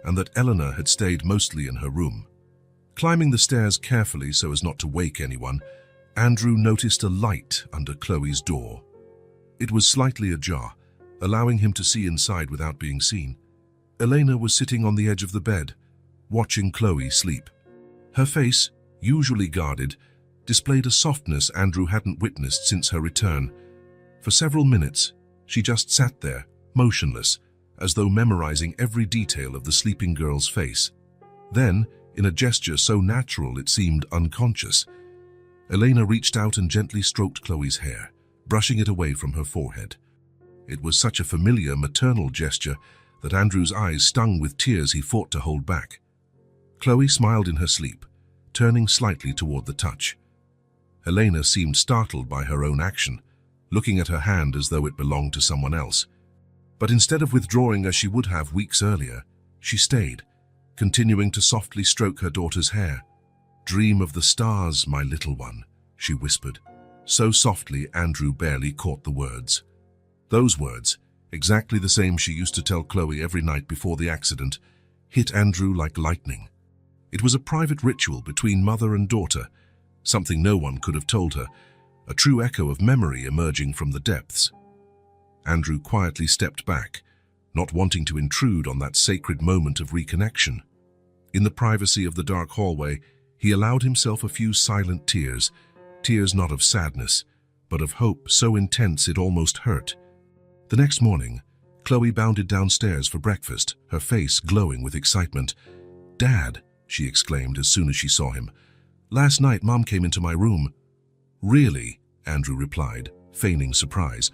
and that Eleanor had stayed mostly in her room. Climbing the stairs carefully so as not to wake anyone, Andrew noticed a light under Chloe's door. It was slightly ajar, allowing him to see inside without being seen. Elena was sitting on the edge of the bed, watching Chloe sleep. Her face, usually guarded, displayed a softness Andrew hadn't witnessed since her return. For several minutes, she just sat there, motionless, as though memorizing every detail of the sleeping girl's face. Then, in a gesture so natural it seemed unconscious, Elena reached out and gently stroked Chloe's hair, brushing it away from her forehead. It was such a familiar maternal gesture that Andrew's eyes stung with tears he fought to hold back. Chloe smiled in her sleep, turning slightly toward the touch. Elena seemed startled by her own action, looking at her hand as though it belonged to someone else. But instead of withdrawing as she would have weeks earlier, she stayed, continuing to softly stroke her daughter's hair. "Dream of the stars, my little one," she whispered, so softly Andrew barely caught the words. Those words, exactly the same she used to tell Chloe every night before the accident, hit Andrew like lightning. It was a private ritual between mother and daughter, something no one could have told her, a true echo of memory emerging from the depths. Andrew quietly stepped back, not wanting to intrude on that sacred moment of reconnection. In the privacy of the dark hallway, he allowed himself a few silent tears, tears not of sadness, but of hope so intense it almost hurt. The next morning, Chloe bounded downstairs for breakfast, her face glowing with excitement. "Dad," she exclaimed as soon as she saw him, "last night Mom came into my room." "Really?" Andrew replied, feigning surprise.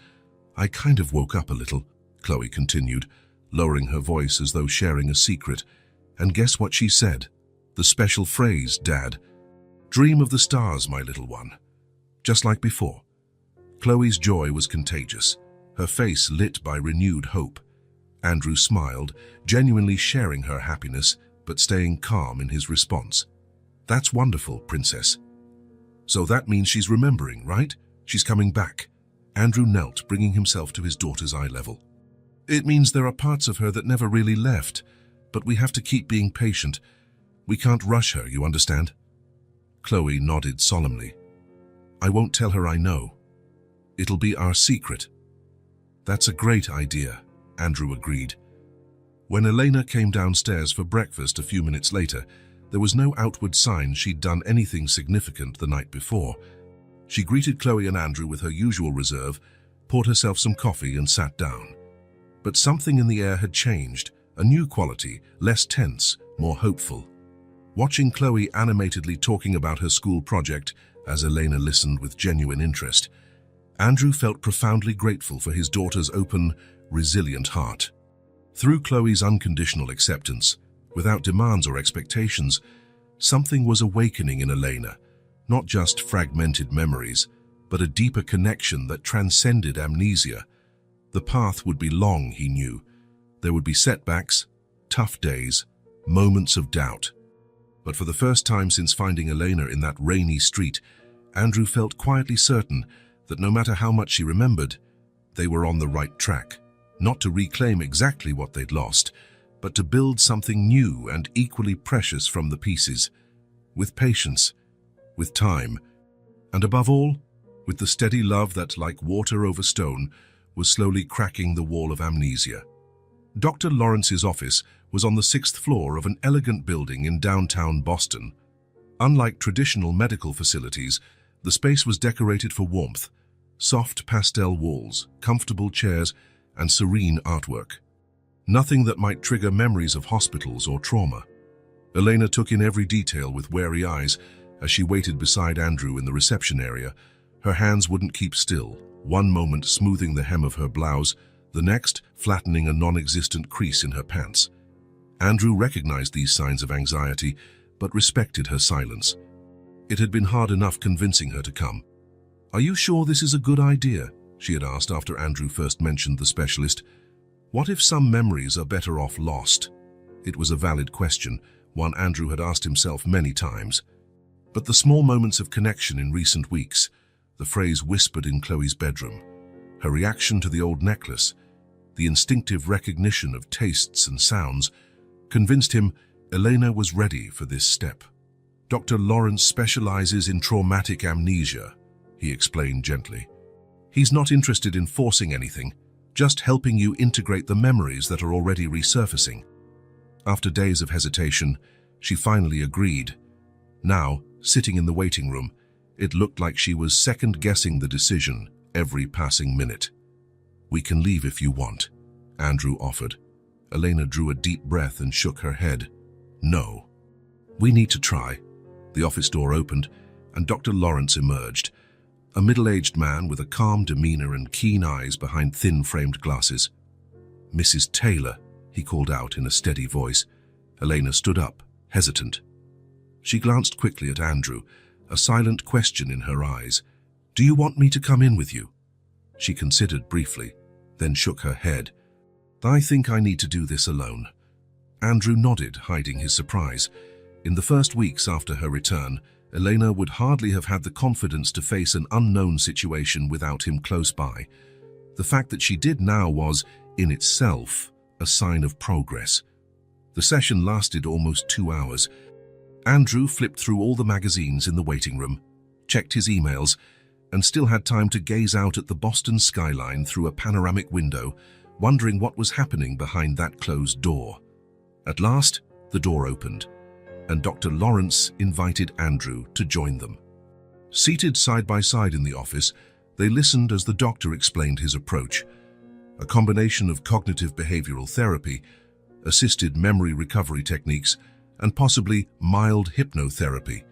"I kind of woke up a little," Chloe continued, lowering her voice as though sharing a secret. "And guess what she said? The special phrase, Dad. 'Dream of the stars, my little one.' Just like before." Chloe's joy was contagious, her face lit by renewed hope. Andrew smiled, genuinely sharing her happiness, but staying calm in his response. "That's wonderful, Princess. So that means she's remembering, right? She's coming back." Andrew knelt, bringing himself to his daughter's eye level. "It means there are parts of her that never really left, but we have to keep being patient. We can't rush her, you understand?" Chloe nodded solemnly. "I won't tell her I know. It'll be our secret." "That's a great idea," Andrew agreed. When Elena came downstairs for breakfast a few minutes later, there was no outward sign she'd done anything significant the night before. She greeted Chloe and Andrew with her usual reserve, poured herself some coffee and sat down. But something in the air had changed, a new quality, less tense, more hopeful. Watching Chloe animatedly talking about her school project as Elena listened with genuine interest, Andrew felt profoundly grateful for his daughter's open, resilient heart. Through Chloe's unconditional acceptance, without demands or expectations, something was awakening in Elena, not just fragmented memories, but a deeper connection that transcended amnesia. The path would be long, he knew. There would be setbacks, tough days, moments of doubt. But for the first time since finding Elena in that rainy street, Andrew felt quietly certain that no matter how much she remembered, they were on the right track, not to reclaim exactly what they'd lost, but to build something new and equally precious from the pieces, with patience, with time, and above all, with the steady love that, like water over stone, was slowly cracking the wall of amnesia. Dr. Lawrence's office was on the 6th floor of an elegant building in downtown Boston. Unlike traditional medical facilities, the space was decorated for warmth, soft pastel walls, comfortable chairs, and serene artwork. Nothing that might trigger memories of hospitals or trauma. Elena took in every detail with wary eyes as she waited beside Andrew in the reception area. Her hands wouldn't keep still, one moment smoothing the hem of her blouse, the next flattening a non-existent crease in her pants. Andrew recognized these signs of anxiety, but respected her silence. It had been hard enough convincing her to come. "Are you sure this is a good idea?" she had asked after Andrew first mentioned the specialist. "What if some memories are better off lost?" It was a valid question, one Andrew had asked himself many times. But the small moments of connection in recent weeks, the phrase whispered in Chloe's bedroom, her reaction to the old necklace, the instinctive recognition of tastes and sounds, convinced him Elena was ready for this step. "Dr. Lawrence specializes in traumatic amnesia," he explained gently. "He's not interested in forcing anything, just helping you integrate the memories that are already resurfacing." After days of hesitation, she finally agreed. Now, sitting in the waiting room, it looked like she was second-guessing the decision every passing minute. "We can leave if you want," Andrew offered. Elena drew a deep breath and shook her head. "No. We need to try." The office door opened, and Dr. Lawrence emerged, a middle-aged man with a calm demeanor and keen eyes behind thin-framed glasses. "Mrs. Taylor," he called out in a steady voice. Elena stood up, hesitant. She glanced quickly at Andrew, a silent question in her eyes. "Do you want me to come in with you?" She considered briefly, then shook her head. "I think I need to do this alone." Andrew nodded, hiding his surprise. In the first weeks after her return, Elena would hardly have had the confidence to face an unknown situation without him close by. The fact that she did now was, in itself, a sign of progress. The session lasted almost 2 hours. Andrew flipped through all the magazines in the waiting room, checked his emails, and still had time to gaze out at the Boston skyline through a panoramic window, wondering what was happening behind that closed door. At last, the door opened, and Dr. Lawrence invited Andrew to join them. Seated side by side in the office, they listened as the doctor explained his approach, a combination of cognitive behavioral therapy, assisted memory recovery techniques, and possibly mild hypnotherapy.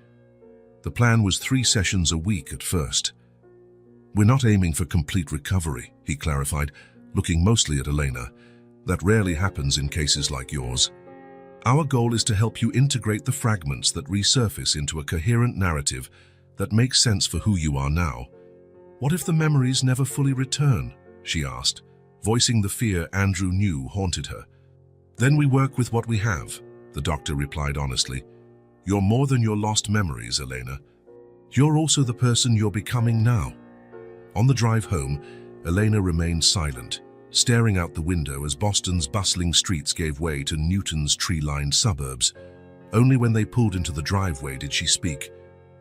The plan was 3 sessions a week at first. "We're not aiming for complete recovery," he clarified, looking mostly at Elena. "That rarely happens in cases like yours. Our goal is to help you integrate the fragments that resurface into a coherent narrative that makes sense for who you are now." "What if the memories never fully return?" she asked, voicing the fear Andrew knew haunted her. "Then we work with what we have," the doctor replied honestly. "You're more than your lost memories, Elena. You're also the person you're becoming now." On the drive home, Elena remained silent, staring out the window as Boston's bustling streets gave way to Newton's tree-lined suburbs. Only when they pulled into the driveway did she speak.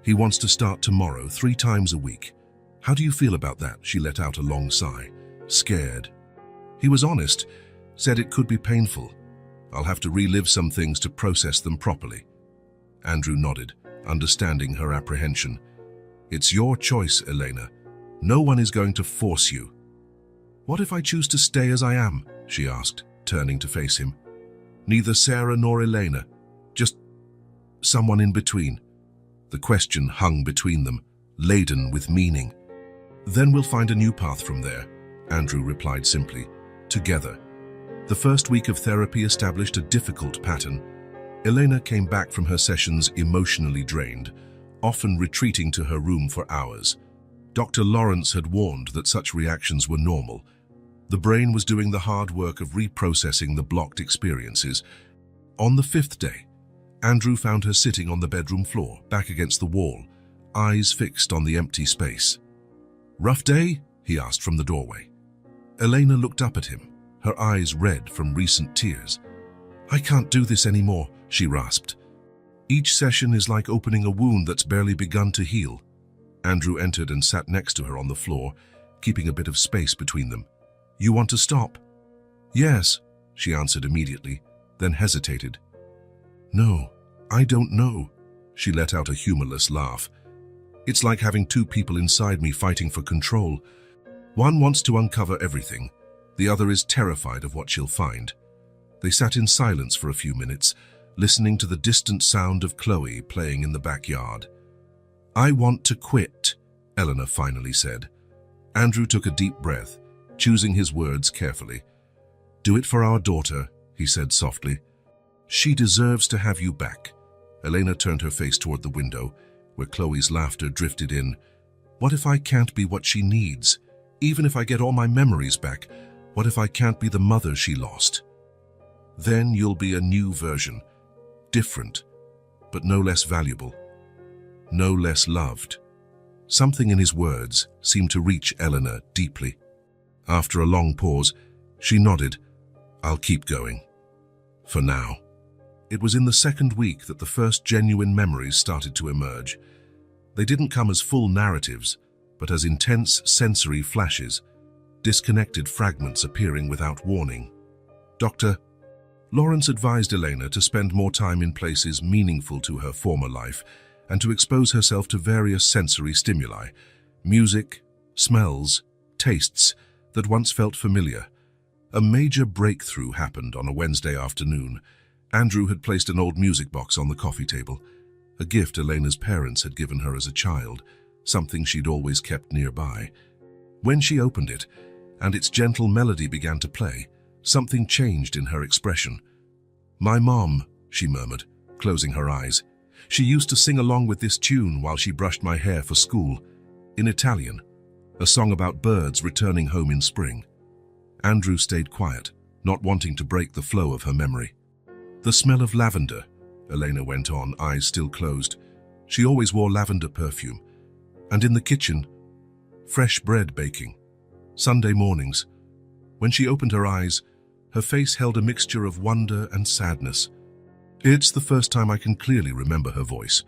"He wants to start tomorrow, 3 times a week. How do you feel about that?" She let out a long sigh. "Scared." He was honest, said it could be painful. "I'll have to relive some things to process them properly." Andrew nodded, understanding her apprehension. "It's your choice, Elena. No one is going to force you." "What if I choose to stay as I am?" she asked, turning to face him. "Neither Sarah nor Elena. Just someone in between." The question hung between them, laden with meaning. "Then we'll find a new path from there," Andrew replied simply. "Together." The first week of therapy established a difficult pattern. Elena came back from her sessions emotionally drained, often retreating to her room for hours. Dr. Lawrence had warned that such reactions were normal. The brain was doing the hard work of reprocessing the blocked experiences. On the 5th day, Andrew found her sitting on the bedroom floor, back against the wall, eyes fixed on the empty space. "Rough day?" he asked from the doorway. Elena looked up at him, her eyes red from recent tears. "I can't do this anymore," she rasped. "Each session is like opening a wound that's barely begun to heal." Andrew entered and sat next to her on the floor, keeping a bit of space between them. "You want to stop?" "Yes," she answered immediately, then hesitated. "No, I don't know." She let out a humorless laugh. "It's like having 2 people inside me fighting for control. One wants to uncover everything. The other is terrified of what she'll find." They sat in silence for a few minutes, listening to the distant sound of Chloe playing in the backyard. "I want to quit," Eleanor finally said. Andrew took a deep breath, choosing his words carefully. "Do it for our daughter," he said softly. "She deserves to have you back." Elena turned her face toward the window, where Chloe's laughter drifted in. "What if I can't be what she needs? Even if I get all my memories back, what if I can't be the mother she lost?" "Then you'll be a new version, different, but no less valuable. No less loved." Something in his words seemed to reach Eleanor deeply. After a long pause, she nodded. "I'll keep going. For now." It was in the 2nd week that the first genuine memories started to emerge. They didn't come as full narratives, but as intense sensory flashes, disconnected fragments appearing without warning. Dr. Lawrence advised Elena to spend more time in places meaningful to her former life and to expose herself to various sensory stimuli, music, smells, tastes that once felt familiar. A major breakthrough happened on a Wednesday afternoon. Andrew had placed an old music box on the coffee table, a gift Elena's parents had given her as a child, something she'd always kept nearby. When she opened it, and its gentle melody began to play, something changed in her expression. "My mom," she murmured, closing her eyes. "She used to sing along with this tune while she brushed my hair for school, in Italian, a song about birds returning home in spring." Andrew stayed quiet, not wanting to break the flow of her memory. "The smell of lavender," Elena went on, eyes still closed. "She always wore lavender perfume. And in the kitchen, fresh bread baking. Sunday mornings. When she opened her eyes, her face held a mixture of wonder and sadness. It's the first time I can clearly remember her voice."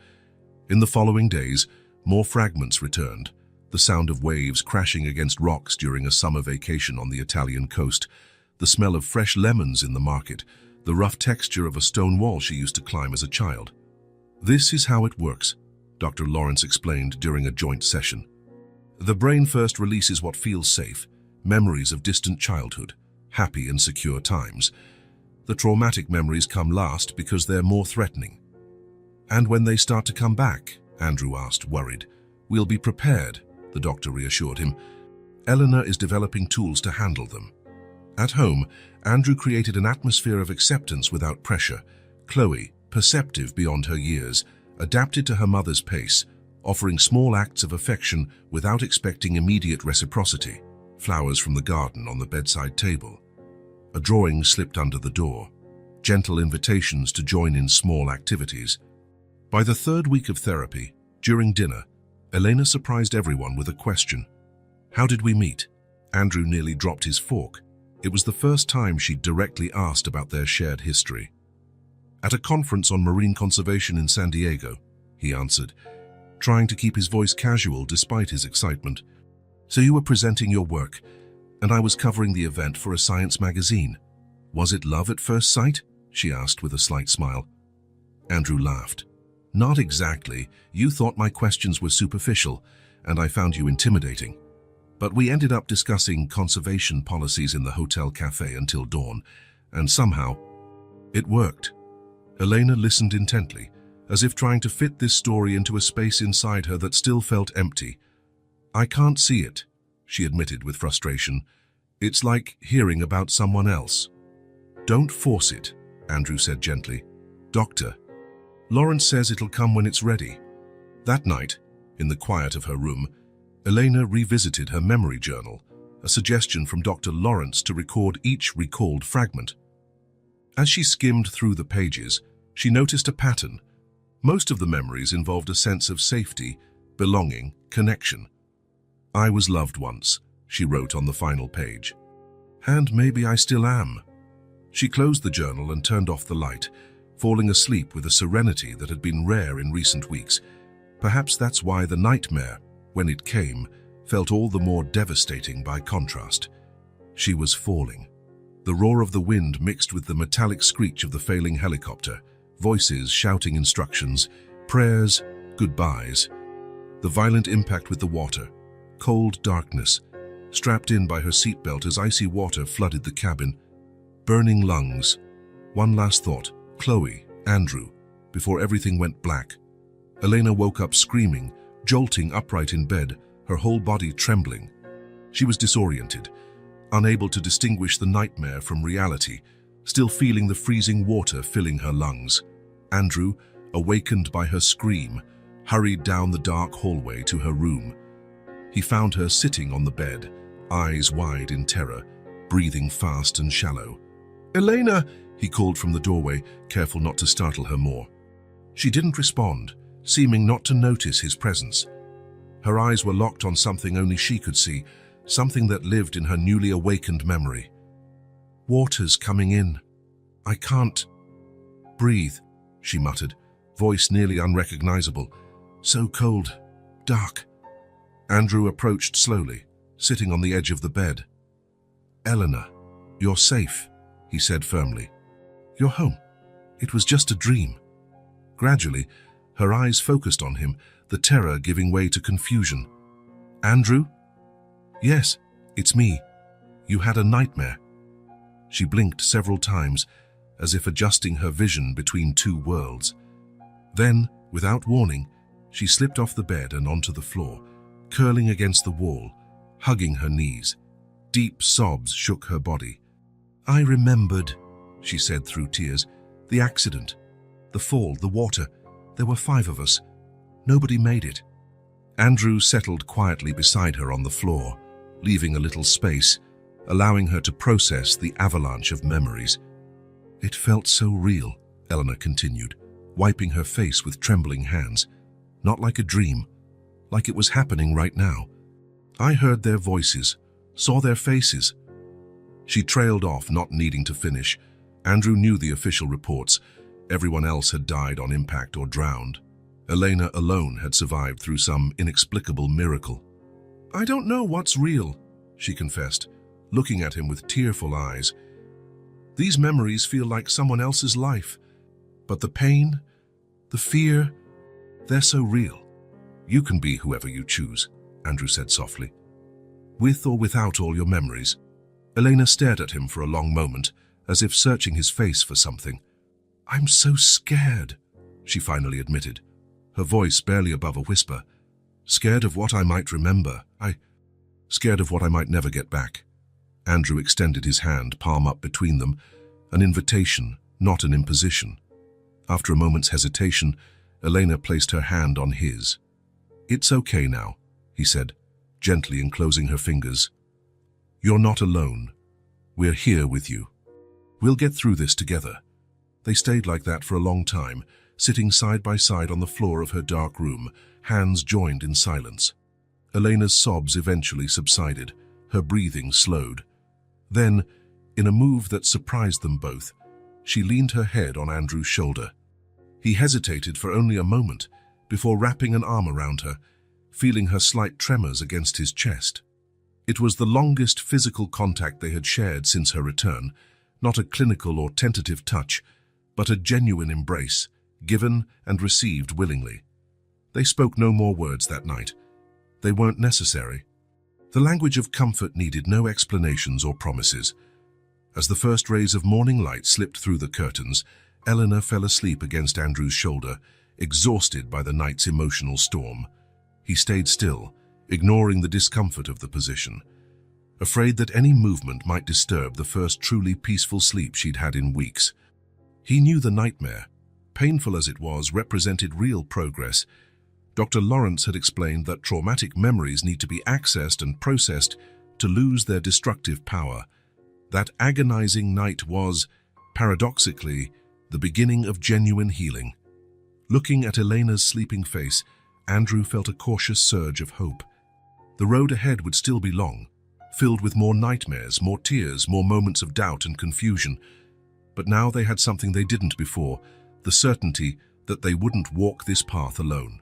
In the following days, more fragments returned, the sound of waves crashing against rocks during a summer vacation on the Italian coast, the smell of fresh lemons in the market, the rough texture of a stone wall she used to climb as a child. "This is how it works," Dr. Lawrence explained during a joint session. "The brain first releases what feels safe, memories of distant childhood, happy and secure times. The traumatic memories come last because they're more threatening." "And when they start to come back?" Andrew asked, worried. "We'll be prepared," the doctor reassured him. "Eleanor is developing tools to handle them." At home, Andrew created an atmosphere of acceptance without pressure. Chloe, perceptive beyond her years, adapted to her mother's pace, offering small acts of affection without expecting immediate reciprocity. Flowers from the garden on the bedside table. A drawing slipped under the door. Gentle invitations to join in small activities. By the third week of therapy, during dinner, Elena surprised everyone with a question. "How did we meet?" Andrew nearly dropped his fork. It was the first time she'd directly asked about their shared history. "At a conference on marine conservation in San Diego," he answered, trying to keep his voice casual despite his excitement. "So you were presenting your work, and I was covering the event for a science magazine. Was it love at first sight?" she asked with a slight smile. Andrew laughed. "Not exactly. You thought my questions were superficial, and I found you intimidating. But we ended up discussing conservation policies in the hotel cafe until dawn, and somehow it worked." Elena listened intently, as if trying to fit this story into a space inside her that still felt empty. "I can't see it," she admitted with frustration. "It's like hearing about someone else." "Don't force it," Andrew said gently. "Doctor, Lawrence says it'll come when it's ready." That night, in the quiet of her room, Elena revisited her memory journal, a suggestion from Dr. Lawrence to record each recalled fragment. As she skimmed through the pages, she noticed a pattern. Most of the memories involved a sense of safety, belonging, connection. "I was loved once," she wrote on the final page. "And maybe I still am." She closed the journal and turned off the light, falling asleep with a serenity that had been rare in recent weeks. Perhaps that's why the nightmare, when it came, felt all the more devastating by contrast. She was falling. The roar of the wind mixed with the metallic screech of the failing helicopter, voices shouting instructions, prayers, goodbyes. The violent impact with the water, cold darkness, strapped in by her seatbelt as icy water flooded the cabin. Burning lungs. One last thought, Chloe, Andrew, before everything went black. Elena woke up screaming, jolting upright in bed, her whole body trembling. She was disoriented, unable to distinguish the nightmare from reality, still feeling the freezing water filling her lungs. Andrew, awakened by her scream, hurried down the dark hallway to her room. He found her sitting on the bed, eyes wide in terror, breathing fast and shallow. "Elena!" he called from the doorway, careful not to startle her more. She didn't respond, seeming not to notice his presence. Her eyes were locked on something only she could see, something that lived in her newly awakened memory. "Water's coming in. I can't breathe," she muttered, voice nearly unrecognizable. "So cold, dark." Andrew approached slowly, sitting on the edge of the bed. "Eleanor, you're safe," he said firmly. "You're home. It was just a dream." Gradually, her eyes focused on him, the terror giving way to confusion. "Andrew?" "Yes, it's me. You had a nightmare." She blinked several times, as if adjusting her vision between two worlds. Then, without warning, she slipped off the bed and onto the floor, curling against the wall, hugging her knees. Deep sobs shook her body. "I remembered," she said through tears. "The accident, the fall, the water. There were 5 of us. Nobody made it." Andrew settled quietly beside her on the floor, leaving a little space, allowing her to process the avalanche of memories. "It felt so real," Eleanor continued, wiping her face with trembling hands. "Not like a dream, like it was happening right now. I heard their voices, saw their faces." She trailed off, not needing to finish. Andrew knew the official reports. Everyone else had died on impact or drowned. Elena alone had survived through some inexplicable miracle. "I don't know what's real," she confessed, looking at him with tearful eyes. These memories feel like someone else's life. But the pain, the fear, they're so real. You can be whoever you choose, Andrew said softly. With or without all your memories. Elena stared at him for a long moment, as if searching his face for something. I'm so scared, she finally admitted, her voice barely above a whisper. Scared of what I might remember. Scared of what I might never get back. Andrew extended his hand, palm up between them, an invitation, not an imposition. After a moment's hesitation, Elena placed her hand on his. It's okay now, he said, gently enclosing her fingers. You're not alone. We're here with you. We'll get through this together. They stayed like that for a long time, sitting side by side on the floor of her dark room, hands joined in silence. Elena's sobs eventually subsided, her breathing slowed. Then, in a move that surprised them both, she leaned her head on Andrew's shoulder. He hesitated for only a moment before wrapping an arm around her, feeling her slight tremors against his chest. It was the longest physical contact they had shared since her return, not a clinical or tentative touch, but a genuine embrace, given and received willingly. They spoke no more words that night. They weren't necessary. The language of comfort needed no explanations or promises. As the first rays of morning light slipped through the curtains, Eleanor fell asleep against Andrew's shoulder, exhausted by the night's emotional storm. He stayed still, ignoring the discomfort of the position, afraid that any movement might disturb the first truly peaceful sleep she'd had in weeks. He knew the nightmare, painful as it was, represented real progress. Dr. Lawrence had explained that traumatic memories need to be accessed and processed to lose their destructive power. That agonizing night was, paradoxically, the beginning of genuine healing. Looking at Elena's sleeping face, Andrew felt a cautious surge of hope. The road ahead would still be long, filled with more nightmares, more tears, more moments of doubt and confusion. But now they had something they didn't before, the certainty that they wouldn't walk this path alone.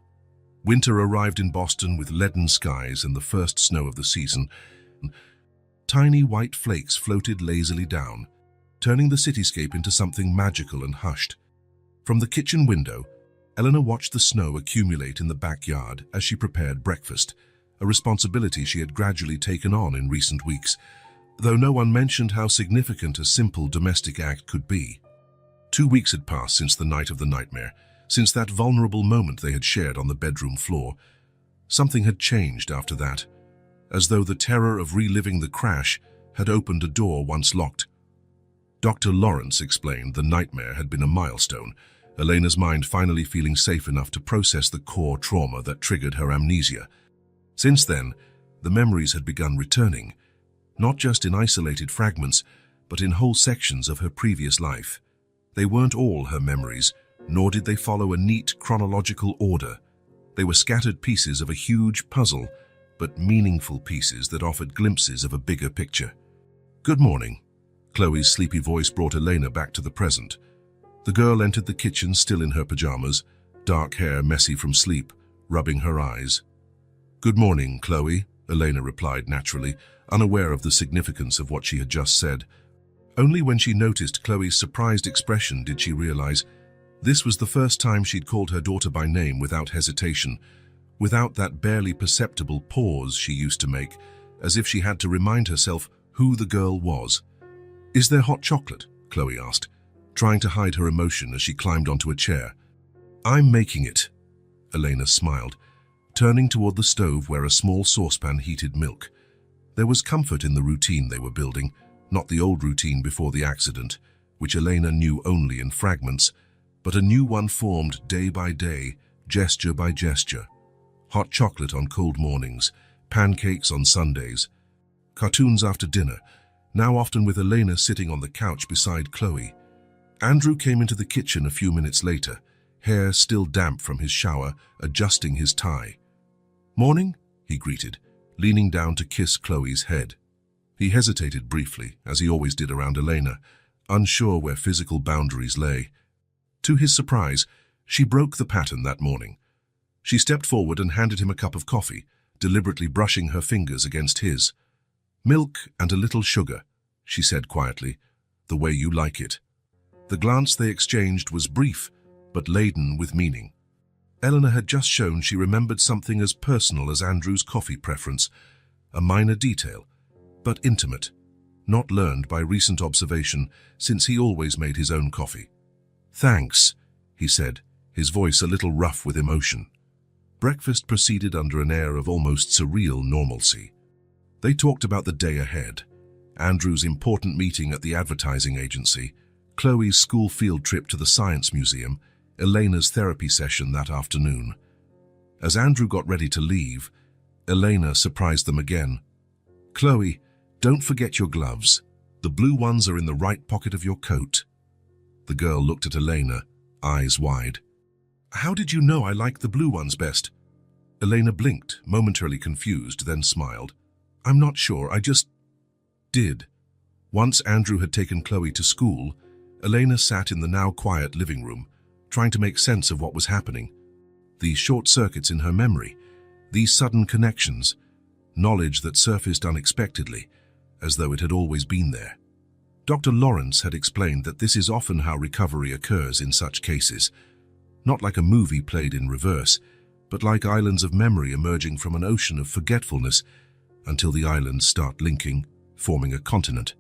Winter arrived in Boston with leaden skies and the first snow of the season. Tiny white flakes floated lazily down, turning the cityscape into something magical and hushed. From the kitchen window, Eleanor watched the snow accumulate in the backyard as she prepared breakfast, a responsibility she had gradually taken on in recent weeks, though no one mentioned how significant a simple domestic act could be. 2 weeks had passed since the night of the nightmare, since that vulnerable moment they had shared on the bedroom floor. Something had changed after that, as though the terror of reliving the crash had opened a door once locked. Dr. Lawrence explained the nightmare had been a milestone, Elena's mind finally feeling safe enough to process the core trauma that triggered her amnesia. Since then, the memories had begun returning, not just in isolated fragments, but in whole sections of her previous life. They weren't all her memories, nor did they follow a neat chronological order. They were scattered pieces of a huge puzzle, but meaningful pieces that offered glimpses of a bigger picture. "Good morning." Chloe's sleepy voice brought Elena back to the present. The girl entered the kitchen still in her pajamas, dark hair messy from sleep, rubbing her eyes. "Good morning, Chloe," Elena replied naturally, unaware of the significance of what she had just said. Only when she noticed Chloe's surprised expression did she realize this was the first time she'd called her daughter by name without hesitation, without that barely perceptible pause she used to make, as if she had to remind herself who the girl was. "Is there hot chocolate?" Chloe asked, trying to hide her emotion as she climbed onto a chair. "I'm making it," Elena smiled, turning toward the stove where a small saucepan heated milk. There was comfort in the routine they were building, not the old routine before the accident, which Elena knew only in fragments, but a new one formed day by day, gesture by gesture. Hot chocolate on cold mornings, pancakes on Sundays, cartoons after dinner, now often with Elena sitting on the couch beside Chloe. Andrew came into the kitchen a few minutes later, hair still damp from his shower, adjusting his tie. "Morning," he greeted, leaning down to kiss Chloe's head. He hesitated briefly, as he always did around Elena, unsure where physical boundaries lay. To his surprise, she broke the pattern that morning. She stepped forward and handed him a cup of coffee, deliberately brushing her fingers against his. "Milk and a little sugar," she said quietly, the way you like it." The glance they exchanged was brief, but laden with meaning. Eleanor had just shown she remembered something as personal as Andrew's coffee preference, a minor detail, but intimate, not learned by recent observation since he always made his own coffee. "Thanks," he said, his voice a little rough with emotion. Breakfast proceeded under an air of almost surreal normalcy. They talked about the day ahead, Andrew's important meeting at the advertising agency, Chloe's school field trip to the Science Museum, Elena's therapy session that afternoon. As Andrew got ready to leave, Elena surprised them again. "Chloe, don't forget your gloves. The blue ones are in the right pocket of your coat." The girl looked at Elena, eyes wide. "How did you know I like the blue ones best?" Elena blinked, momentarily confused, then smiled. "I'm not sure, I just did." Once Andrew had taken Chloe to school, Elena sat in the now quiet living room, trying to make sense of what was happening. These short circuits in her memory, these sudden connections, knowledge that surfaced unexpectedly, as though it had always been there. Dr. Lawrence had explained that this is often how recovery occurs in such cases, not like a movie played in reverse, but like islands of memory emerging from an ocean of forgetfulness until the islands start linking, forming a continent.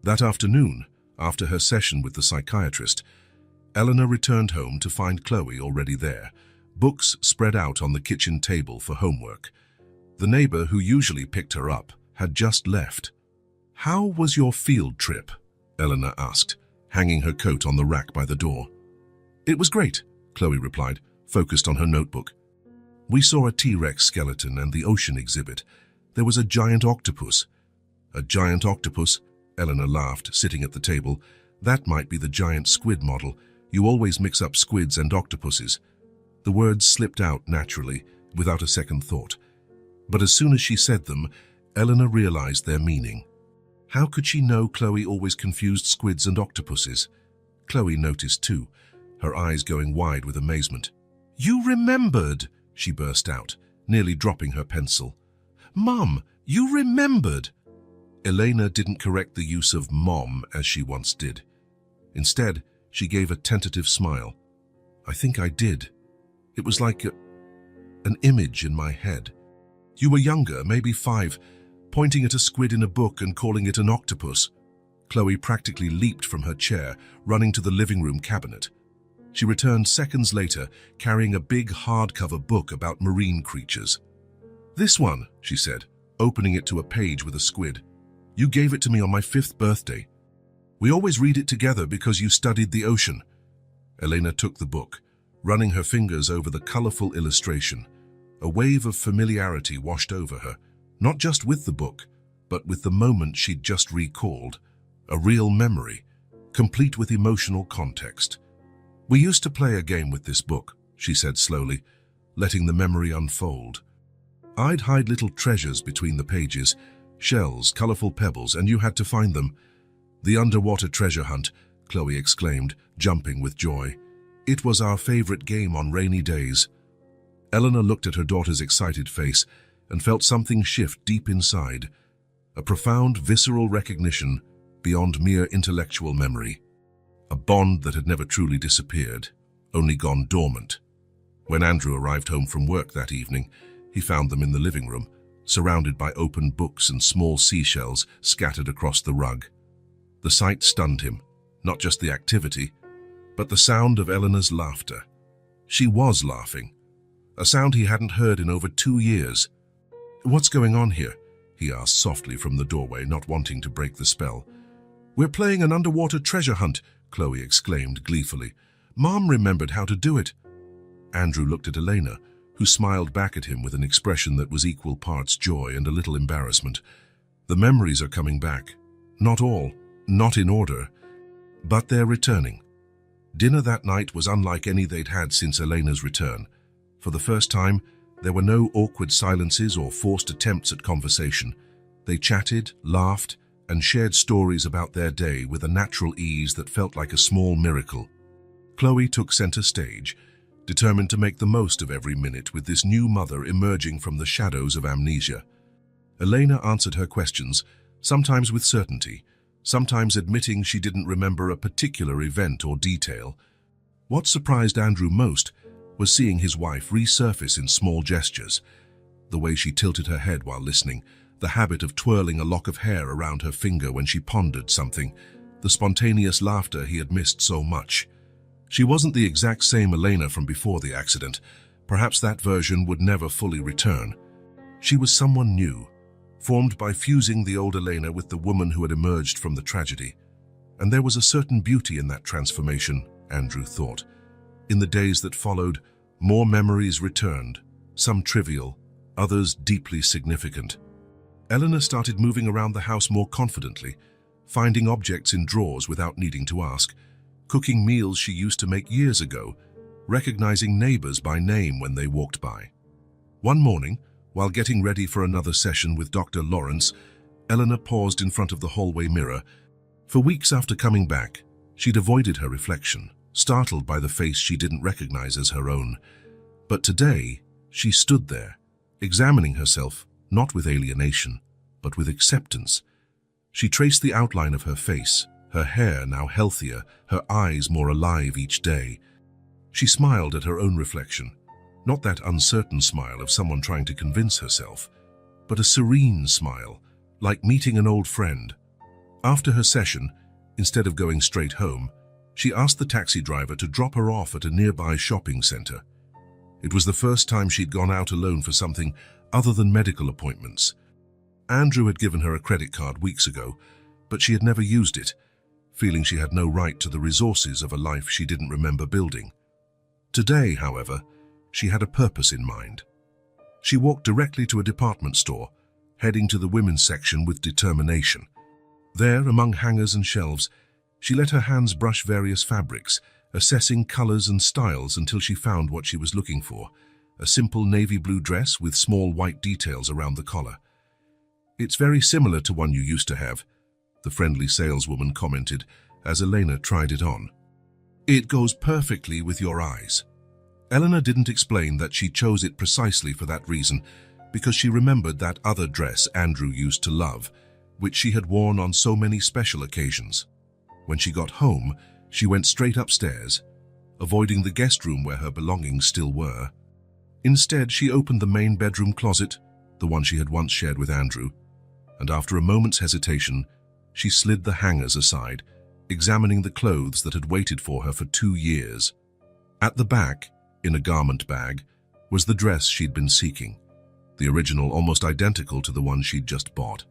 That afternoon, after her session with the psychiatrist, Eleanor returned home to find Chloe already there, books spread out on the kitchen table for homework. The neighbor who usually picked her up had just left. "How was your field trip?" Eleanor asked, hanging her coat on the rack by the door. "It was great," Chloe replied, focused on her notebook. "We saw a T-Rex skeleton and the ocean exhibit. There was a giant octopus." "A giant octopus?" Eleanor laughed, sitting at the table. "That might be the giant squid model. You always mix up squids and octopuses." The words slipped out naturally, without a second thought. But as soon as she said them, Eleanor realized their meaning. How could she know Chloe always confused squids and octopuses? Chloe noticed too, her eyes going wide with amazement. "You remembered!" she burst out, nearly dropping her pencil. "Mum, you remembered!" Elena didn't correct the use of mom as she once did. Instead, she gave a tentative smile. "I think I did. It was like an image in my head. You were younger, maybe 5, pointing at a squid in a book and calling it an octopus." Chloe practically leaped from her chair, running to the living room cabinet. She returned seconds later, carrying a big hardcover book about marine creatures. "This one," she said, opening it to a page with a squid. "You gave it to me on my 5th birthday. We always read it together because you studied the ocean." Elena took the book, running her fingers over the colorful illustration. A wave of familiarity washed over her, not just with the book, but with the moment she'd just recalled. A real memory, complete with emotional context. "We used to play a game with this book," she said slowly, letting the memory unfold. "I'd hide little treasures between the pages, shells, colorful pebbles, and you had to find them." "The underwater treasure hunt," Chloe exclaimed, jumping with joy. "It was our favorite game on rainy days." Eleanor looked at her daughter's excited face and felt something shift deep inside, a profound, visceral recognition beyond mere intellectual memory. A bond that had never truly disappeared, only gone dormant. When Andrew arrived home from work that evening, he found them in the living room, surrounded by open books and small seashells scattered across the rug. The sight stunned him, not just the activity, but the sound of Eleanor's laughter. She was laughing, a sound he hadn't heard in over 2 years. "What's going on here?" he asked softly from the doorway, not wanting to break the spell. "We're playing an underwater treasure hunt," Chloe exclaimed gleefully. "Mom remembered how to do it." Andrew looked at Elena, who smiled back at him with an expression that was equal parts joy and a little embarrassment. "The memories are coming back. Not all, not in order, but they're returning." Dinner that night was unlike any they'd had since Elena's return. For the first time, there were no awkward silences or forced attempts at conversation. They chatted, laughed, and shared stories about their day with a natural ease that felt like a small miracle. Chloe took center stage, determined to make the most of every minute with this new mother emerging from the shadows of amnesia. Elena answered her questions, sometimes with certainty, sometimes admitting she didn't remember a particular event or detail. What surprised Andrew most was seeing his wife resurface in small gestures, the way she tilted her head while listening, the habit of twirling a lock of hair around her finger when she pondered something, the spontaneous laughter he had missed so much. She wasn't the exact same Elena from before the accident. Perhaps that version would never fully return. She was someone new, formed by fusing the old Elena with the woman who had emerged from the tragedy. And there was a certain beauty in that transformation, Andrew thought. In the days that followed, more memories returned, some trivial, others deeply significant. Eleanor started moving around the house more confidently, finding objects in drawers without needing to ask, cooking meals she used to make years ago, recognizing neighbors by name when they walked by. One morning, while getting ready for another session with Dr. Lawrence, Eleanor paused in front of the hallway mirror. For weeks after coming back, she'd avoided her reflection, startled by the face she didn't recognize as her own. But today, she stood there, examining herself, not with alienation, but with acceptance. She traced the outline of her face, her hair now healthier, her eyes more alive each day. She smiled at her own reflection, not that uncertain smile of someone trying to convince herself, but a serene smile, like meeting an old friend. After her session, instead of going straight home, she asked the taxi driver to drop her off at a nearby shopping center. It was the first time she'd gone out alone for something other than medical appointments. Andrew had given her a credit card weeks ago, but she had never used it, feeling she had no right to the resources of a life she didn't remember building. Today, however, she had a purpose in mind. She walked directly to a department store, heading to the women's section with determination. There, among hangers and shelves, she let her hands brush various fabrics, assessing colors and styles until she found what she was looking for, a simple navy blue dress with small white details around the collar. "It's very similar to one you used to have," the friendly saleswoman commented as Elena tried it on. "It goes perfectly with your eyes." Eleanor didn't explain that she chose it precisely for that reason, because she remembered that other dress Andrew used to love, which she had worn on so many special occasions. When she got home, she went straight upstairs, avoiding the guest room where her belongings still were. Instead, she opened the main bedroom closet, the one she had once shared with Andrew, and after a moment's hesitation, she slid the hangers aside, examining the clothes that had waited for her for 2 years. At the back, in a garment bag, was the dress she'd been seeking, the original almost identical to the one she'd just bought.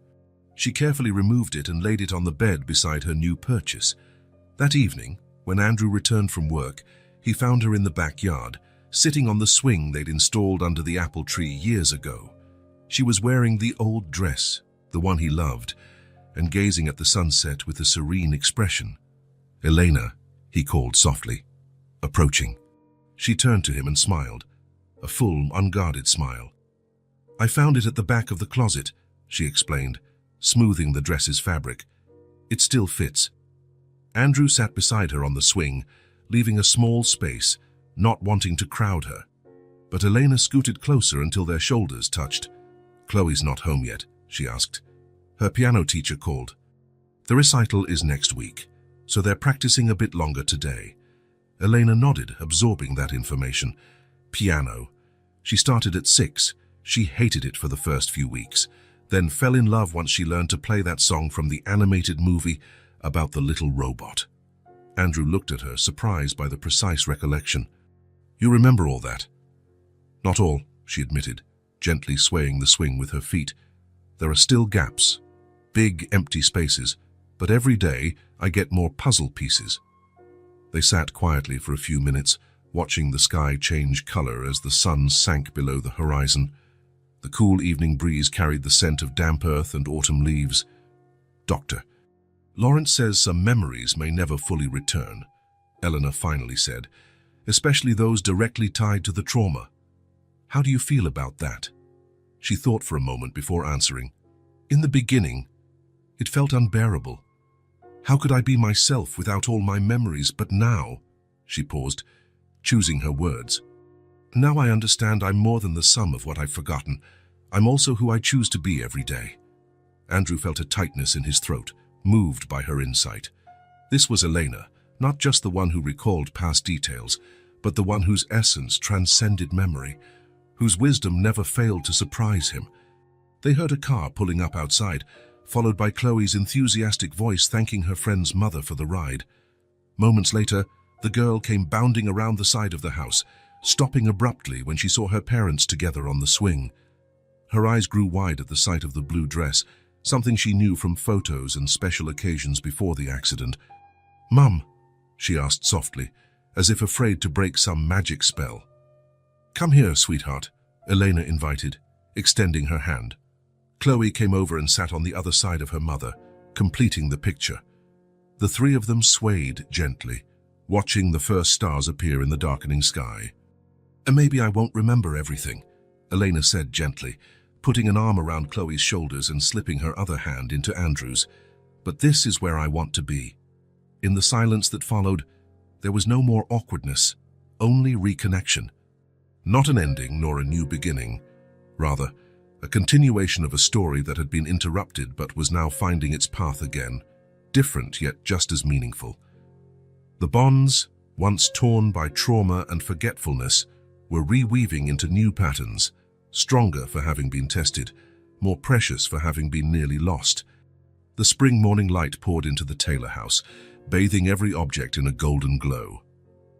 She carefully removed it and laid it on the bed beside her new purchase. That evening, when Andrew returned from work, he found her in the backyard, sitting on the swing they'd installed under the apple tree years ago. She was wearing the old dress, the one he loved, and gazing at the sunset with a serene expression. "Elena," he called softly, approaching. She turned to him and smiled, a full, unguarded smile. "I found it at the back of the closet," she explained, smoothing the dress's fabric. "It still fits." Andrew sat beside her on the swing, leaving a small space, not wanting to crowd her. But Elena scooted closer until their shoulders touched. "Chloe's not home yet," she asked. "Her piano teacher called. The recital is next week, so they're practicing a bit longer today." Elena nodded, absorbing that information. Piano. She started at 6. She hated it for the first few weeks, then fell in love once she learned to play that song from the animated movie about the little robot. Andrew looked at her, surprised by the precise recollection. "You remember all that?" "Not all," she admitted, gently swaying the swing with her feet. "There are still gaps, big empty spaces, but every day I get more puzzle pieces." They sat quietly for a few minutes, watching the sky change color as the sun sank below the horizon. The cool evening breeze carried the scent of damp earth and autumn leaves. "Doctor, Lawrence says some memories may never fully return," Eleanor finally said, "especially those directly tied to the trauma. How do you feel about that?" She thought for a moment before answering. "In the beginning, it felt unbearable. How could I be myself without all my memories? But now," she paused, choosing her words, "now I understand I'm more than the sum of what I've forgotten. I'm also who I choose to be every day." Andrew felt a tightness in his throat, moved by her insight. This was Elena, not just the one who recalled past details, but the one whose essence transcended memory, whose wisdom never failed to surprise him. They heard a car pulling up outside, followed by Chloe's enthusiastic voice thanking her friend's mother for the ride. Moments later, the girl came bounding around the side of the house, stopping abruptly when she saw her parents together on the swing. Her eyes grew wide at the sight of the blue dress, something she knew from photos and special occasions before the accident. "Mum," she asked softly, as if afraid to break some magic spell. "Come here, sweetheart," Elena invited, extending her hand. Chloe came over and sat on the other side of her mother, completing the picture. The three of them swayed gently, watching the first stars appear in the darkening sky. "And maybe I won't remember everything," Elena said gently, putting an arm around Chloe's shoulders and slipping her other hand into Andrew's. "But this is where I want to be." In the silence that followed, there was no more awkwardness, only reconnection. Not an ending nor a new beginning, rather, a continuation of a story that had been interrupted but was now finding its path again, different yet just as meaningful. The bonds, once torn by trauma and forgetfulness, were reweaving into new patterns, stronger for having been tested, more precious for having been nearly lost. The spring morning light poured into the Taylor house, bathing every object in a golden glow.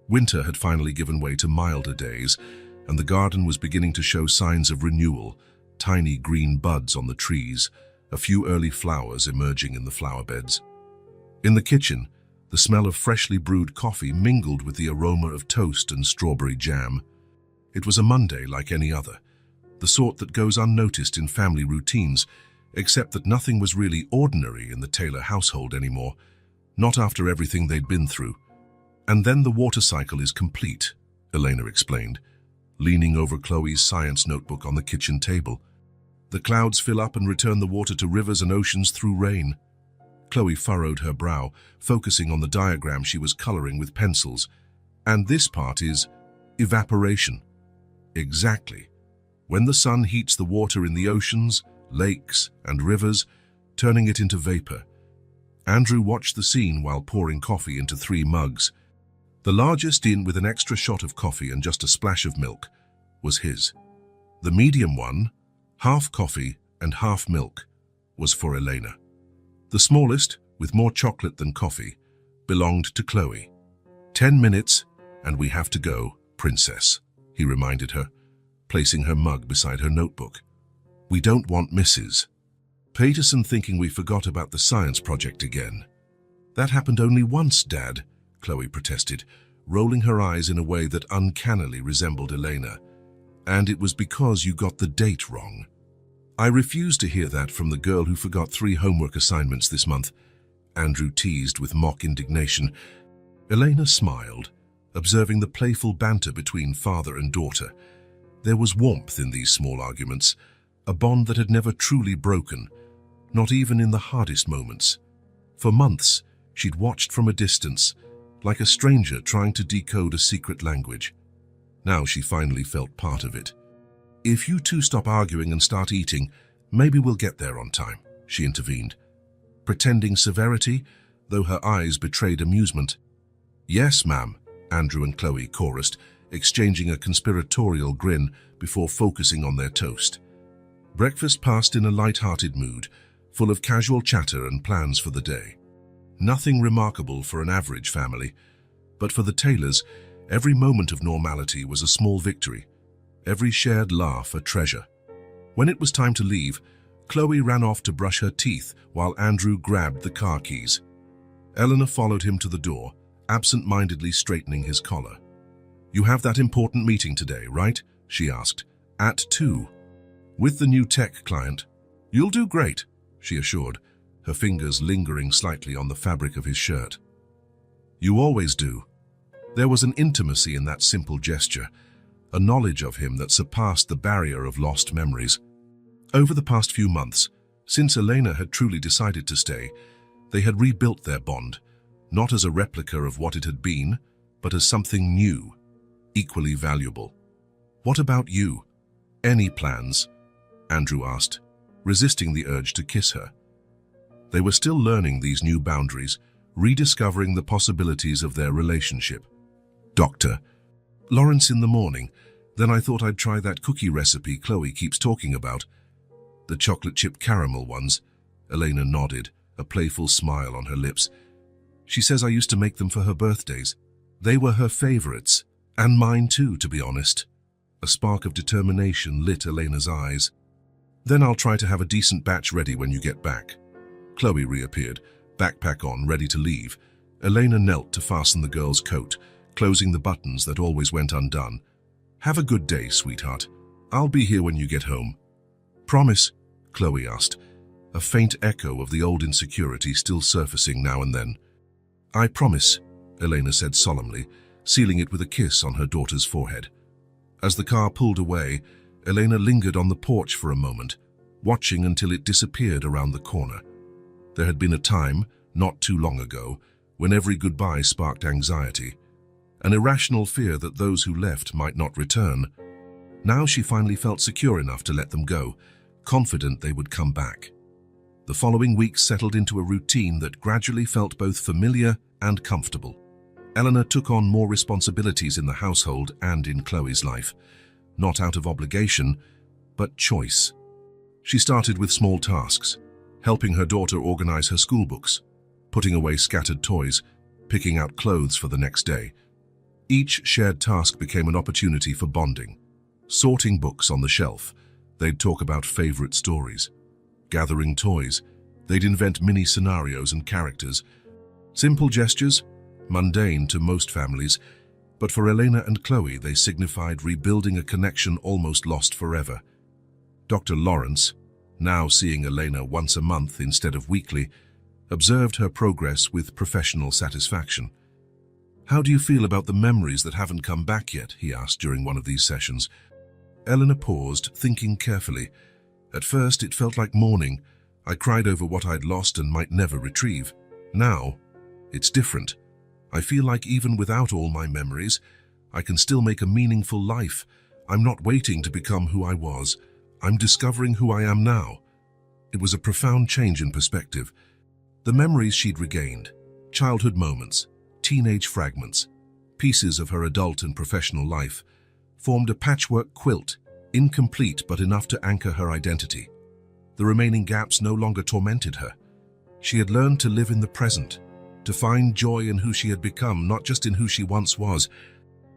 Winter had finally given way to milder days, and the garden was beginning to show signs of renewal, tiny green buds on the trees, a few early flowers emerging in the flower beds. In the kitchen, the smell of freshly brewed coffee mingled with the aroma of toast and strawberry jam. It was a Monday like any other, the sort that goes unnoticed in family routines, except that nothing was really ordinary in the Taylor household anymore, not after everything they'd been through. "And then the water cycle is complete," Elena explained, leaning over Chloe's science notebook on the kitchen table. "The clouds fill up and return the water to rivers and oceans through rain." Chloe furrowed her brow, focusing on the diagram she was coloring with pencils. "And this part is evaporation." "Exactly. When the sun heats the water in the oceans, lakes, and rivers, turning it into vapor." Andrew watched the scene while pouring coffee into 3 mugs. The largest, in with an extra shot of coffee and just a splash of milk, was his. The medium one, half coffee and half milk, was for Elena. The smallest, with more chocolate than coffee, belonged to Chloe. 10 minutes, and we have to go, princess," he reminded her, placing her mug beside her notebook. "We don't want Mrs. Peterson thinking we forgot about the science project again." "That happened only once, Dad," Chloe protested, rolling her eyes in a way that uncannily resembled Elena. "And it was because you got the date wrong." "I refuse to hear that from the girl who forgot 3 homework assignments this month," Andrew teased with mock indignation. Elena smiled, observing the playful banter between father and daughter. There was warmth in these small arguments, a bond that had never truly broken, not even in the hardest moments. For months, she'd watched from a distance, like a stranger trying to decode a secret language. Now she finally felt part of it. "If you two stop arguing and start eating, maybe we'll get there on time," she intervened, pretending severity, though her eyes betrayed amusement. "Yes, ma'am," Andrew and Chloe chorused, exchanging a conspiratorial grin before focusing on their toast. Breakfast passed in a light-hearted mood, full of casual chatter and plans for the day. Nothing remarkable for an average family, but for the Taylors, every moment of normality was a small victory, every shared laugh a treasure. When it was time to leave, Chloe ran off to brush her teeth while Andrew grabbed the car keys. Eleanor followed him to the door, absent-mindedly straightening his collar. "You have that important meeting today, right?" she asked. "At 2. With the new tech client." "You'll do great," she assured, her fingers lingering slightly on the fabric of his shirt. "You always do." There was an intimacy in that simple gesture, a knowledge of him that surpassed the barrier of lost memories. Over the past few months, since Elena had truly decided to stay, they had rebuilt their bond, not as a replica of what it had been, but as something new, equally valuable. "What about you? Any plans?" Andrew asked, resisting the urge to kiss her. They were still learning these new boundaries, rediscovering the possibilities of their relationship. Doctor, Lawrence in the morning. Then I thought I'd try that cookie recipe Chloe keeps talking about. The chocolate chip caramel ones. Elena nodded, a playful smile on her lips. She says I used to make them for her birthdays. They were her favorites, and mine too, to be honest. A spark of determination lit Elena's eyes. Then I'll try to have a decent batch ready when you get back. Chloe reappeared, backpack on, ready to leave. Elena knelt to fasten the girl's coat, closing the buttons that always went undone. Have a good day, sweetheart. I'll be here when you get home. Promise? Chloe asked, a faint echo of the old insecurity still surfacing now and then. I promise, Elena said solemnly, sealing it with a kiss on her daughter's forehead. As the car pulled away, Elena lingered on the porch for a moment, watching until it disappeared around the corner. There had been a time, not too long ago, when every goodbye sparked anxiety, an irrational fear that those who left might not return. Now she finally felt secure enough to let them go, confident they would come back. The following weeks settled into a routine that gradually felt both familiar and comfortable. Eleanor took on more responsibilities in the household and in Chloe's life, not out of obligation, but choice. She started with small tasks, helping her daughter organize her school books, putting away scattered toys, picking out clothes for the next day. Each shared task became an opportunity for bonding. Sorting books on the shelf, they'd talk about favorite stories. Gathering toys, they'd invent mini scenarios and characters. Simple gestures, mundane to most families, but for Elena and Chloe they signified rebuilding a connection almost lost forever. Dr. Lawrence, now seeing Elena once a month instead of weekly, observed her progress with professional satisfaction. How do you feel about the memories that haven't come back yet? He asked during one of these sessions. Eleanor paused, thinking carefully. At first it felt like mourning. I cried over what I'd lost and might never retrieve. Now, it's different. I feel like even without all my memories, I can still make a meaningful life. I'm not waiting to become who I was. I'm discovering who I am now. It was a profound change in perspective. The memories she'd regained, childhood moments, teenage fragments, pieces of her adult and professional life, formed a patchwork quilt, incomplete but enough to anchor her identity. The remaining gaps no longer tormented her. She had learned to live in the present, to find joy in who she had become, not just in who she once was.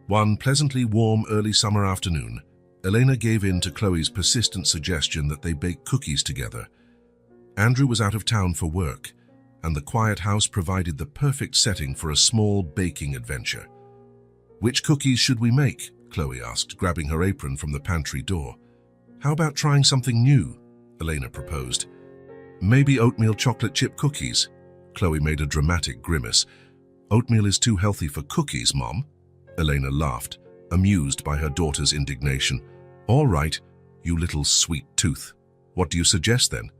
One pleasantly warm early summer afternoon, Elena gave in to Chloe's persistent suggestion that they bake cookies together. Andrew was out of town for work, and the quiet house provided the perfect setting for a small baking adventure. Which cookies should we make? Chloe asked, grabbing her apron from the pantry door. How about trying something new? Elena proposed. Maybe oatmeal chocolate chip cookies. Chloe made a dramatic grimace. Oatmeal is too healthy for cookies, Mom. Elena laughed, amused by her daughter's indignation. All right, you little sweet tooth. What do you suggest then?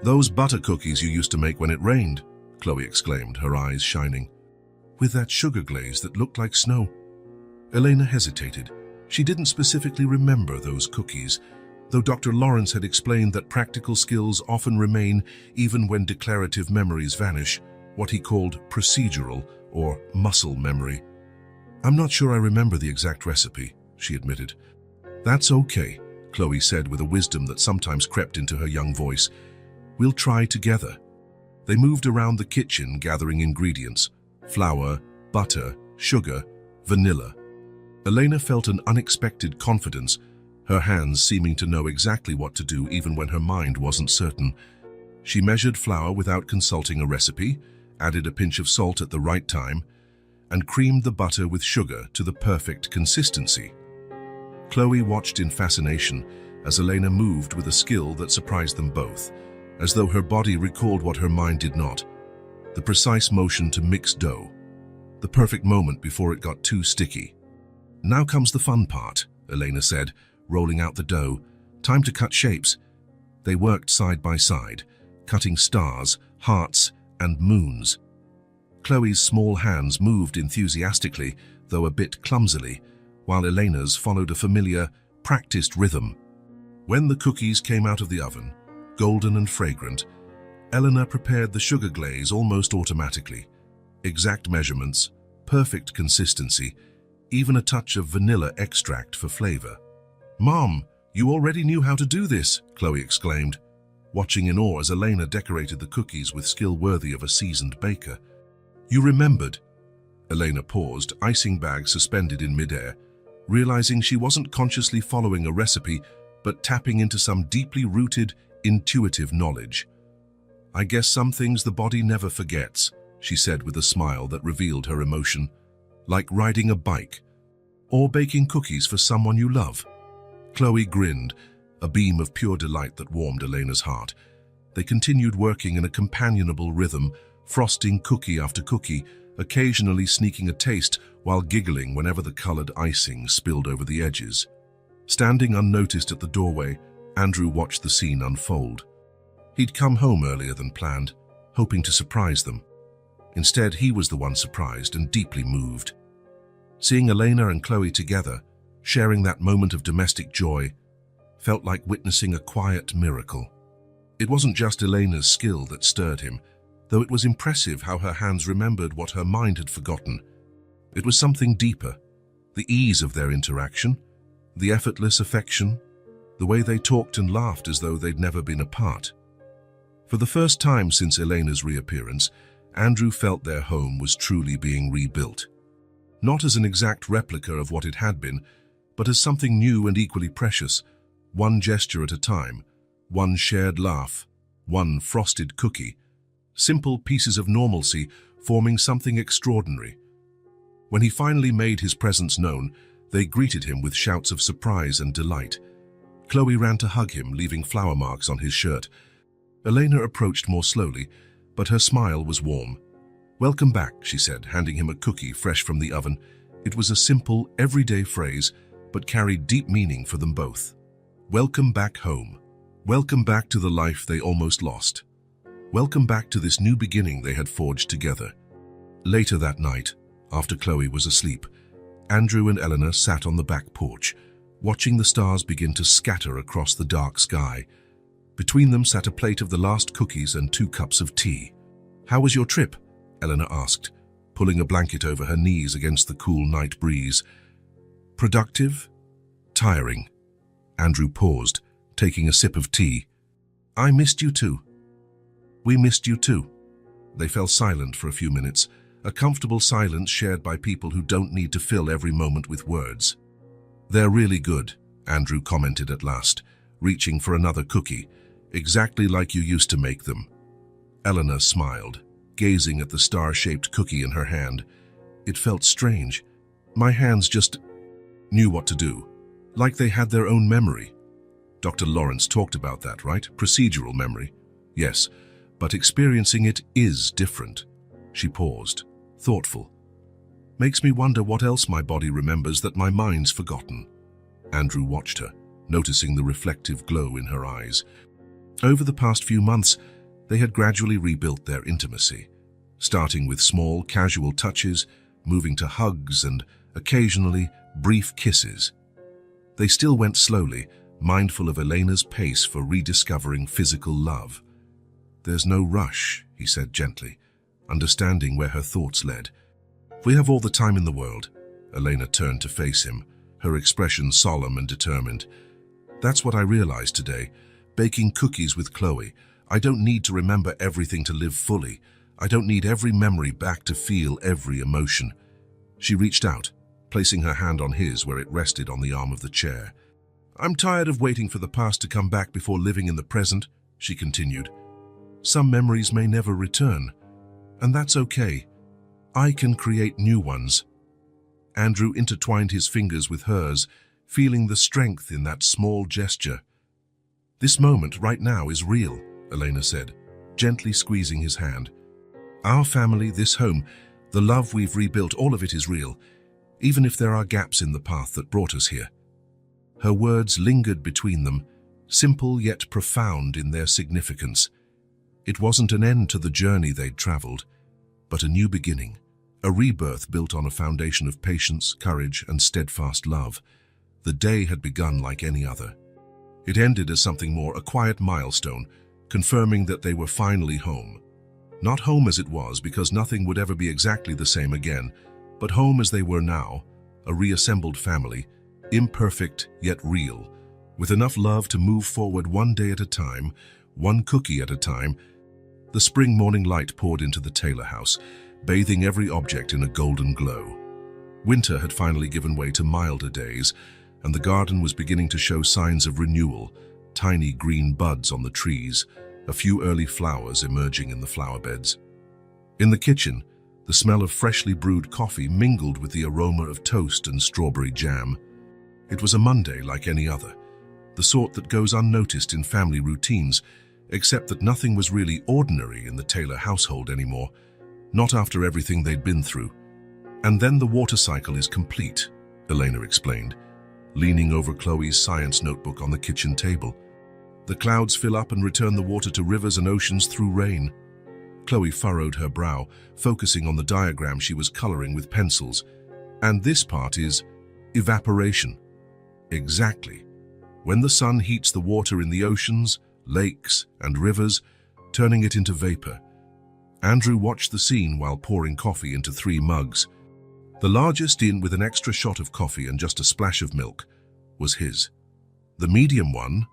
Those butter cookies you used to make when it rained, Chloe exclaimed, her eyes shining. With that sugar glaze that looked like snow. Elena hesitated. She didn't specifically remember those cookies, though Dr. Lawrence had explained that practical skills often remain even when declarative memories vanish, what he called procedural or muscle memory. I'm not sure I remember the exact recipe, she admitted. That's okay, Chloe said with a wisdom that sometimes crept into her young voice. We'll try together. They moved around the kitchen gathering ingredients: flour, butter, sugar, vanilla. Elena felt an unexpected confidence, her hands seeming to know exactly what to do even when her mind wasn't certain. She measured flour without consulting a recipe, added a pinch of salt at the right time, and creamed the butter with sugar to the perfect consistency. Chloe watched in fascination as Elena moved with a skill that surprised them both, as though her body recalled what her mind did not. The precise motion to mix dough. The perfect moment before it got too sticky. Now comes the fun part, Elena said, rolling out the dough. Time to cut shapes. They worked side by side, cutting stars, hearts, and moons. Chloe's small hands moved enthusiastically, though a bit clumsily, while Elena's followed a familiar, practiced rhythm. When the cookies came out of the oven, golden and fragrant, Eleanor prepared the sugar glaze almost automatically. Exact measurements, perfect consistency, even a touch of vanilla extract for flavor. "Mom, you already knew how to do this," Chloe exclaimed, watching in awe as Elena decorated the cookies with skill worthy of a seasoned baker. "You remembered." Elena paused, icing bag suspended in midair, realizing she wasn't consciously following a recipe, but tapping into some deeply rooted, intuitive knowledge. "I guess some things the body never forgets," she said with a smile that revealed her emotion. "Like riding a bike, or baking cookies for someone you love." Chloe grinned, a beam of pure delight that warmed Elena's heart. They continued working in a companionable rhythm, frosting cookie after cookie, occasionally sneaking a taste while giggling whenever the colored icing spilled over the edges. Standing unnoticed at the doorway, Andrew watched the scene unfold. He'd come home earlier than planned, hoping to surprise them. Instead, he was the one surprised and deeply moved. Seeing Elena and Chloe together, sharing that moment of domestic joy, felt like witnessing a quiet miracle. It wasn't just Elena's skill that stirred him, though it was impressive how her hands remembered what her mind had forgotten. It was something deeper, the ease of their interaction, the effortless affection, the way they talked and laughed as though they'd never been apart. For the first time since Elena's reappearance, Andrew felt their home was truly being rebuilt. Not as an exact replica of what it had been, but as something new and equally precious, one gesture at a time, one shared laugh, one frosted cookie, simple pieces of normalcy forming something extraordinary. When he finally made his presence known, they greeted him with shouts of surprise and delight. Chloe ran to hug him, leaving flour marks on his shirt. Elena approached more slowly, but her smile was warm. "Welcome back," she said, handing him a cookie fresh from the oven. It was a simple, everyday phrase, but carried deep meaning for them both. Welcome back home. Welcome back to the life they almost lost. Welcome back to this new beginning they had forged together. Later that night, after Chloe was asleep, Andrew and Eleanor sat on the back porch, watching the stars begin to scatter across the dark sky. Between them sat a plate of the last cookies and 2 cups of tea. "How was your trip?" Eleanor asked, pulling a blanket over her knees against the cool night breeze. "Productive? Tiring?" Andrew paused, taking a sip of tea. "I missed you too." "We missed you too." They fell silent for a few minutes, a comfortable silence shared by people who don't need to fill every moment with words. "They're really good," Andrew commented at last, reaching for another cookie, "exactly like you used to make them." Eleanor smiled, gazing at the star-shaped cookie in her hand. It felt strange. My hands just knew what to do, like they had their own memory. Dr. Lawrence talked about that, right? Procedural memory. Yes, but experiencing it is different. She paused, thoughtful. "Makes me wonder what else my body remembers that my mind's forgotten." Andrew watched her, noticing the reflective glow in her eyes. Over the past few months, they had gradually rebuilt their intimacy, starting with small, casual touches, moving to hugs and, occasionally, brief kisses. They still went slowly, mindful of Elena's pace for rediscovering physical love. "There's no rush," he said gently, understanding where her thoughts led. "We have all the time in the world." Elena turned to face him, her expression solemn and determined. "That's what I realized today. Baking cookies with Chloe, I don't need to remember everything to live fully. I don't need every memory back to feel every emotion." She reached out, placing her hand on his where it rested on the arm of the chair. "I'm tired of waiting for the past to come back before living in the present," she continued. "Some memories may never return, and that's okay. I can create new ones." Andrew intertwined his fingers with hers, feeling the strength in that small gesture. "This moment right now is real," Elena said, gently squeezing his hand. "Our family, this home, the love we've rebuilt, all of it is real, even if there are gaps in the path that brought us here." Her words lingered between them, simple yet profound in their significance. It wasn't an end to the journey they'd traveled, but a new beginning, a rebirth built on a foundation of patience, courage, and steadfast love. The day had begun like any other. It ended as something more, a quiet milestone, confirming that they were finally home. Not home as it was, because nothing would ever be exactly the same again, but home as they were now, a reassembled family, imperfect yet real, with enough love to move forward one day at a time, one cookie at a time. The spring morning light poured into the Taylor house, bathing every object in a golden glow. Winter had finally given way to milder days, and the garden was beginning to show signs of renewal, tiny green buds on the trees, a few early flowers emerging in the flower beds. In the kitchen, the smell of freshly brewed coffee mingled with the aroma of toast and strawberry jam. It was a Monday like any other, the sort that goes unnoticed in family routines, except that nothing was really ordinary in the Taylor household anymore, not after everything they'd been through. And then the water cycle is complete, Elena explained, leaning over Chloe's science notebook on the kitchen table. The clouds fill up and return the water to rivers and oceans through rain. Chloe furrowed her brow, focusing on the diagram she was coloring with pencils. And this part is evaporation. Exactly. When the sun heats the water in the oceans, lakes, and rivers, turning it into vapor. Andrew watched the scene while pouring coffee into 3 mugs. The largest, in with an extra shot of coffee and just a splash of milk, was his. The medium one,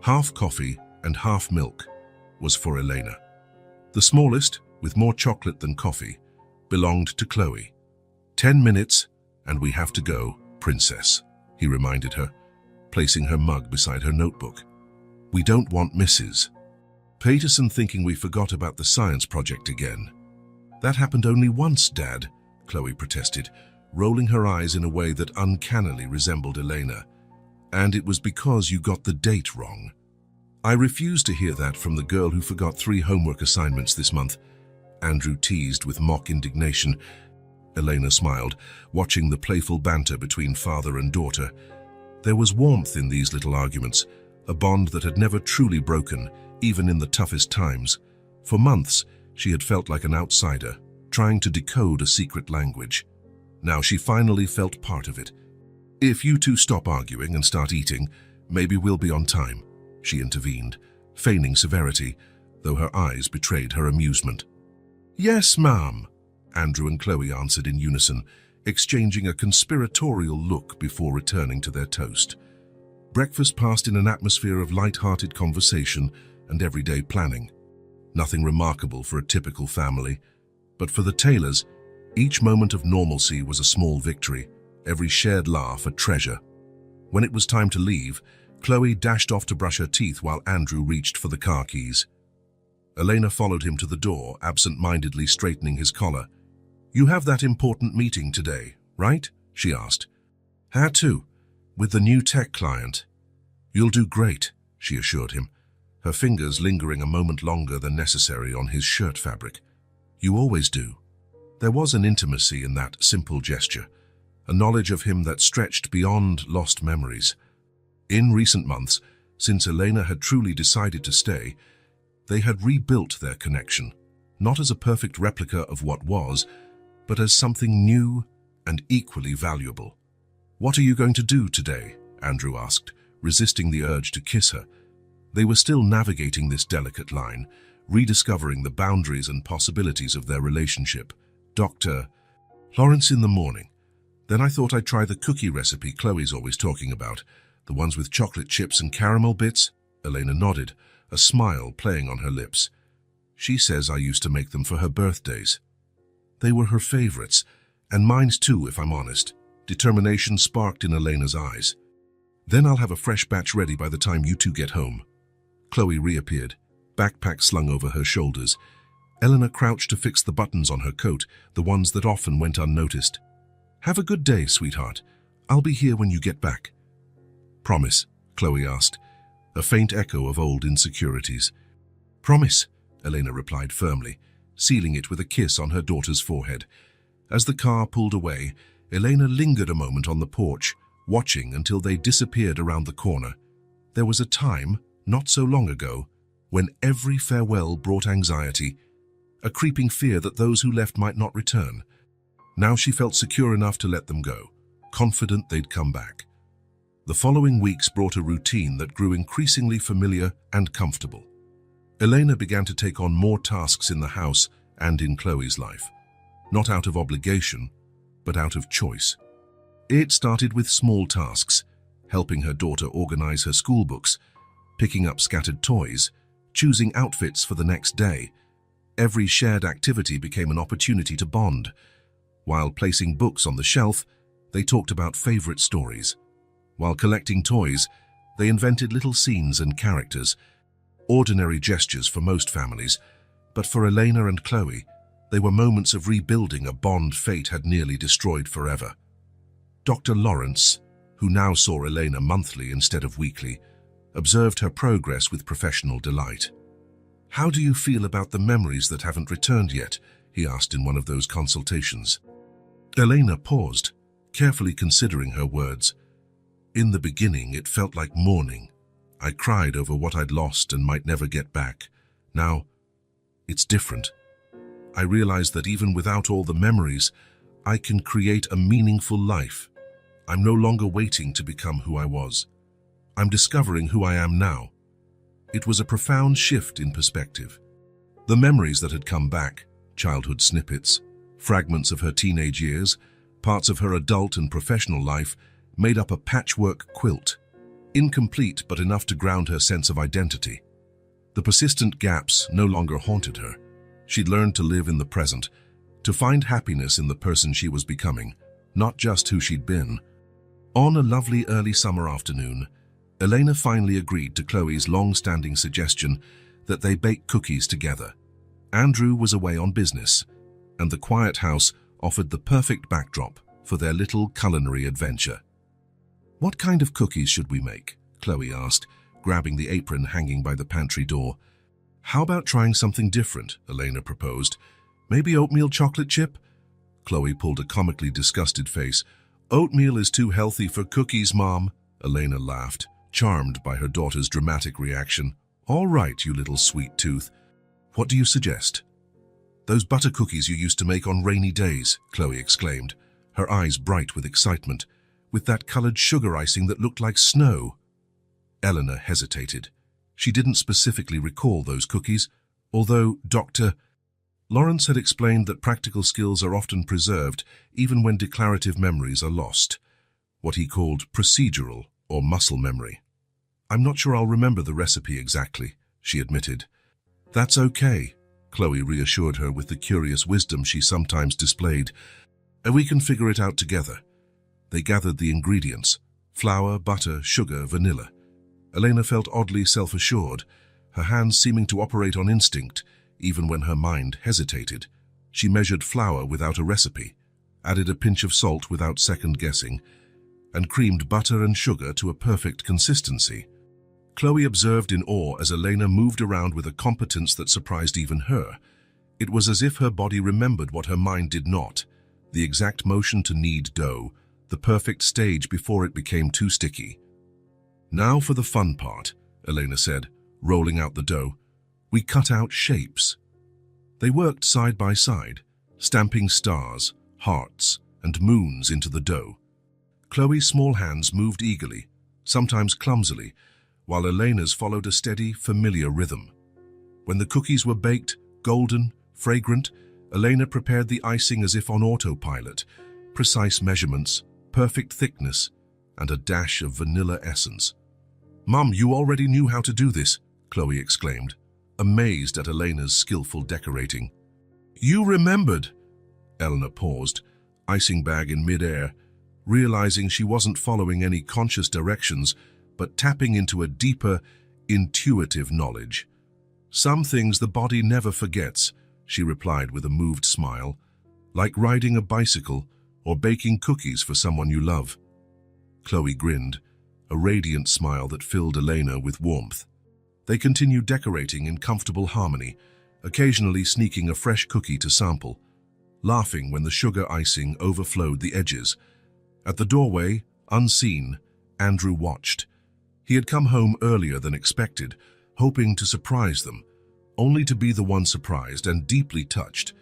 half coffee and half milk, was for Elena. The smallest, with more chocolate than coffee, belonged to Chloe. 10 minutes, and we have to go, princess, he reminded her, placing her mug beside her notebook. We don't want Mrs. Peterson thinking we forgot about the science project again. That happened only once, Dad, Chloe protested, rolling her eyes in a way that uncannily resembled Elena. And it was because you got the date wrong. I refuse to hear that from the girl who forgot 3 homework assignments this month, Andrew teased with mock indignation. Elena smiled, watching the playful banter between father and daughter. There was warmth in these little arguments, a bond that had never truly broken, even in the toughest times. For months, she had felt like an outsider, trying to decode a secret language. Now she finally felt part of it. If you two stop arguing and start eating, maybe we'll be on time, she intervened, feigning severity, though her eyes betrayed her amusement. Yes, ma'am, Andrew and Chloe answered in unison, exchanging a conspiratorial look before returning to their toast. Breakfast passed in an atmosphere of light-hearted conversation and everyday planning. Nothing remarkable for a typical family, but for the Taylors, each moment of normalcy was a small victory, every shared laugh a treasure. When it was time to leave, Chloe dashed off to brush her teeth while Andrew reached for the car keys. Elena followed him to the door, absent-mindedly straightening his collar. You have that important meeting today, right? She asked. How to? With the new tech client. You'll do great, she assured him, her fingers lingering a moment longer than necessary on his shirt fabric. You always do. There was an intimacy in that simple gesture, a knowledge of him that stretched beyond lost memories. In recent months, since Elena had truly decided to stay, they had rebuilt their connection, not as a perfect replica of what was, but as something new and equally valuable. What are you going to do today? Andrew asked, resisting the urge to kiss her. They were still navigating this delicate line, rediscovering the boundaries and possibilities of their relationship. Dr. Lawrence in the morning. Then I thought I'd try the cookie recipe Chloe's always talking about, the ones with chocolate chips and caramel bits. Elena nodded, a smile playing on her lips. She says I used to make them for her birthdays. They were her favorites, and mine too, if I'm honest. Determination sparked in Elena's eyes. Then I'll have a fresh batch ready by the time you two get home. Chloe reappeared, backpack slung over her shoulders. Elena crouched to fix the buttons on her coat, the ones that often went unnoticed. Have a good day, sweetheart. I'll be here when you get back. Promise? Chloe asked, a faint echo of old insecurities. Promise, Elena replied firmly, sealing it with a kiss on her daughter's forehead. As the car pulled away, Elena lingered a moment on the porch, watching until they disappeared around the corner. There was a time, not so long ago, when every farewell brought anxiety, a creeping fear that those who left might not return. Now she felt secure enough to let them go, confident they'd come back. The following weeks brought a routine that grew increasingly familiar and comfortable. Elena began to take on more tasks in the house and in Chloe's life, not out of obligation, but out of choice. It started with small tasks, helping her daughter organize her school books, picking up scattered toys, choosing outfits for the next day. Every shared activity became an opportunity to bond. While placing books on the shelf, they talked about favorite stories. While collecting toys, they invented little scenes and characters, ordinary gestures for most families, but for Elena and Chloe, they were moments of rebuilding a bond fate had nearly destroyed forever. Dr. Lawrence, who now saw Elena monthly instead of weekly, observed her progress with professional delight. "How do you feel about the memories that haven't returned yet?" he asked in one of those consultations. Elena paused, carefully considering her words. "In the beginning, it felt like mourning. I cried over what I'd lost and might never get back. Now, it's different. I realize that even without all the memories, I can create a meaningful life. I'm no longer waiting to become who I was. I'm discovering who I am now." It was a profound shift in perspective. The memories that had come back, childhood snippets, fragments of her teenage years, parts of her adult and professional life, made up a patchwork quilt, incomplete but enough to ground her sense of identity. The persistent gaps no longer haunted her. She'd learned to live in the present, to find happiness in the person she was becoming, not just who she'd been. On a lovely early summer afternoon, Elena finally agreed to Chloe's long-standing suggestion that they bake cookies together. Andrew was away on business, and the quiet house offered the perfect backdrop for their little culinary adventure. "What kind of cookies should we make?" Chloe asked, grabbing the apron hanging by the pantry door. "How about trying something different?" Elena proposed. "Maybe oatmeal chocolate chip?" Chloe pulled a comically disgusted face. "Oatmeal is too healthy for cookies, Mom." Elena laughed, charmed by her daughter's dramatic reaction. "All right, you little sweet tooth. What do you suggest?" "Those butter cookies you used to make on rainy days," Chloe exclaimed, her eyes bright with excitement, "with that colored sugar icing that looked like snow." Eleanor hesitated. She didn't specifically recall those cookies, although Dr. Lawrence had explained that practical skills are often preserved even when declarative memories are lost, what he called procedural or muscle memory. "I'm not sure I'll remember the recipe exactly," she admitted. "That's okay," Chloe reassured her with the curious wisdom she sometimes displayed. "And we can figure it out together." They gathered the ingredients: flour, butter, sugar, vanilla. Elena felt oddly self-assured, her hands seeming to operate on instinct, even when her mind hesitated. She measured flour without a recipe, added a pinch of salt without second-guessing, and creamed butter and sugar to a perfect consistency. Chloe observed in awe as Elena moved around with a competence that surprised even her. It was as if her body remembered what her mind did not, the exact motion to knead dough, the perfect stage before it became too sticky. "Now for the fun part," Elena said, rolling out the dough. "We cut out shapes." They worked side by side, stamping stars, hearts, and moons into the dough. Chloe's small hands moved eagerly, sometimes clumsily, while Elena's followed a steady, familiar rhythm. When the cookies were baked, golden, fragrant, Elena prepared the icing as if on autopilot, precise measurements, perfect thickness, and a dash of vanilla essence. "Mum, you already knew how to do this," Chloe exclaimed, amazed at Elena's skillful decorating. "You remembered!" Eleanor paused, icing bag in mid-air, realizing she wasn't following any conscious directions, but tapping into a deeper, intuitive knowledge. "Some things the body never forgets," she replied with a moved smile, "like riding a bicycle or baking cookies for someone you love." Chloe grinned, a radiant smile that filled Elena with warmth. They continued decorating in comfortable harmony, occasionally sneaking a fresh cookie to sample, laughing when the sugar icing overflowed the edges. At the doorway, unseen, Andrew watched. He had come home earlier than expected, hoping to surprise them, only to be the one surprised and deeply touched.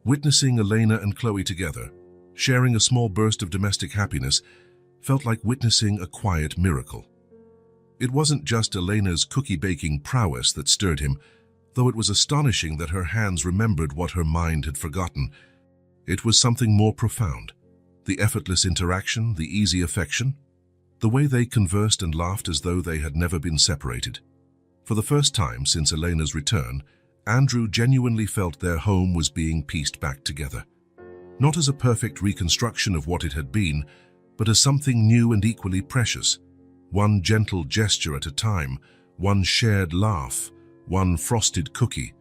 Witnessing Elena and Chloe together, sharing a small burst of domestic happiness, felt like witnessing a quiet miracle. It wasn't just Elena's cookie-baking prowess that stirred him, though it was astonishing that her hands remembered what her mind had forgotten. It was something more profound. The effortless interaction, the easy affection, the way they conversed and laughed as though they had never been separated. For the first time since Elena's return, Andrew genuinely felt their home was being pieced back together. Not as a perfect reconstruction of what it had been, but as something new and equally precious. One gentle gesture at a time, one shared laugh, one frosted cookie.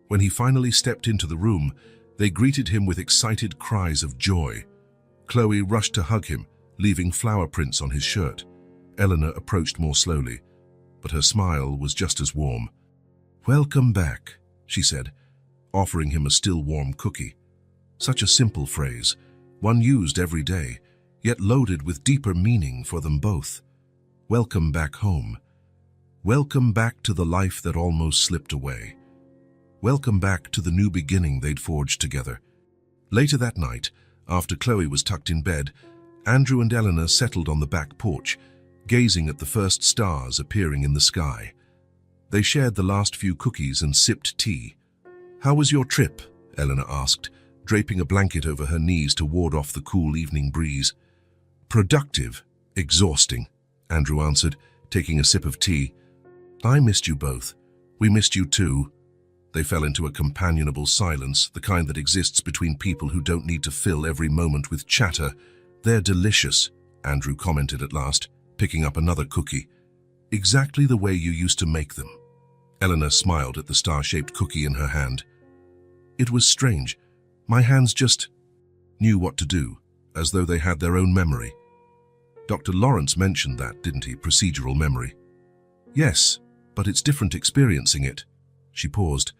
When he finally stepped into the room, they greeted him with excited cries of joy. Chloe rushed to hug him, leaving flower prints on his shirt. Eleanor approached more slowly, but her smile was just as warm. "Welcome back," she said, offering him a still warm cookie. Such a simple phrase, one used every day, yet loaded with deeper meaning for them both. Welcome back home. Welcome back to the life that almost slipped away. Welcome back to the new beginning they'd forged together. Later that night, after Chloe was tucked in bed, Andrew and Eleanor settled on the back porch, gazing at the first stars appearing in the sky. They shared the last few cookies and sipped tea. "How was your trip?" Eleanor asked, draping a blanket over her knees to ward off the cool evening breeze. "Productive, exhausting," Andrew answered, taking a sip of tea. "I missed you both. We missed you too." They fell into a companionable silence, the kind that exists between people who don't need to fill every moment with chatter. "They're delicious," Andrew commented at last, picking up another cookie. "Exactly the way you used to make them." Eleanor smiled at the star-shaped cookie in her hand. "It was strange. My hands just knew what to do, as though they had their own memory." Dr. Lawrence mentioned that, didn't he? Procedural memory. "Yes, but it's different experiencing it." She paused.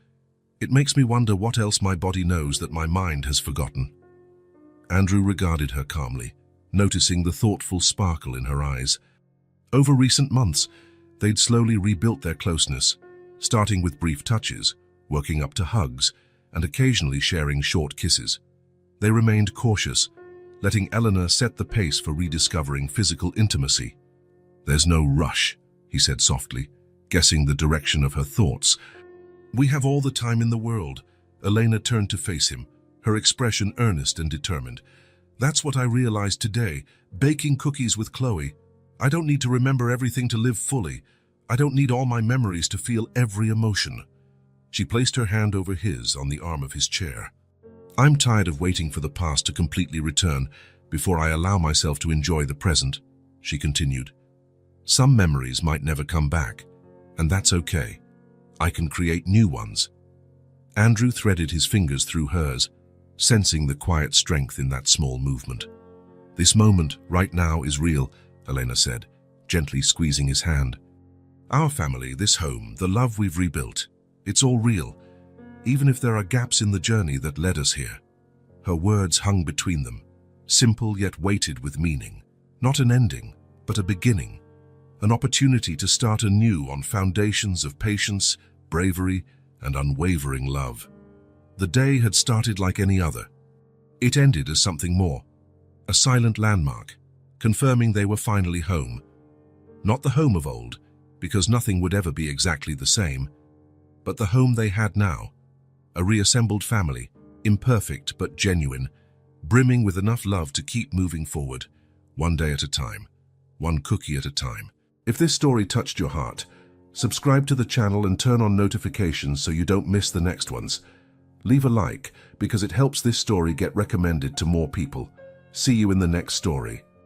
"It makes me wonder what else my body knows that my mind has forgotten." Andrew regarded her calmly, noticing the thoughtful sparkle in her eyes. Over recent months, they'd slowly rebuilt their closeness, starting with brief touches, working up to hugs, and occasionally sharing short kisses. They remained cautious, letting Eleanor set the pace for rediscovering physical intimacy. "There's no rush," he said softly, guessing the direction of her thoughts. "We have all the time in the world." Elena turned to face him, her expression earnest and determined. "That's what I realized today, baking cookies with Chloe. I don't need to remember everything to live fully. I don't need all my memories to feel every emotion." She placed her hand over his on the arm of his chair. "I'm tired of waiting for the past to completely return before I allow myself to enjoy the present," she continued. "Some memories might never come back, and that's okay. I can create new ones." Andrew threaded his fingers through hers, sensing the quiet strength in that small movement. "This moment, right now, is real," Elena said, gently squeezing his hand. "Our family, this home, the love we've rebuilt, it's all real, even if there are gaps in the journey that led us here." Her words hung between them, simple yet weighted with meaning. Not an ending, but a beginning. An opportunity to start anew on foundations of patience, bravery, and unwavering love. The day had started like any other. It ended as something more, a silent landmark, confirming they were finally home. Not the home of old, because nothing would ever be exactly the same, but the home they had now, a reassembled family, imperfect but genuine, brimming with enough love to keep moving forward, one day at a time, one cookie at a time. If this story touched your heart, subscribe to the channel and turn on notifications so you don't miss the next ones. Leave a like, because it helps this story get recommended to more people. See you in the next story.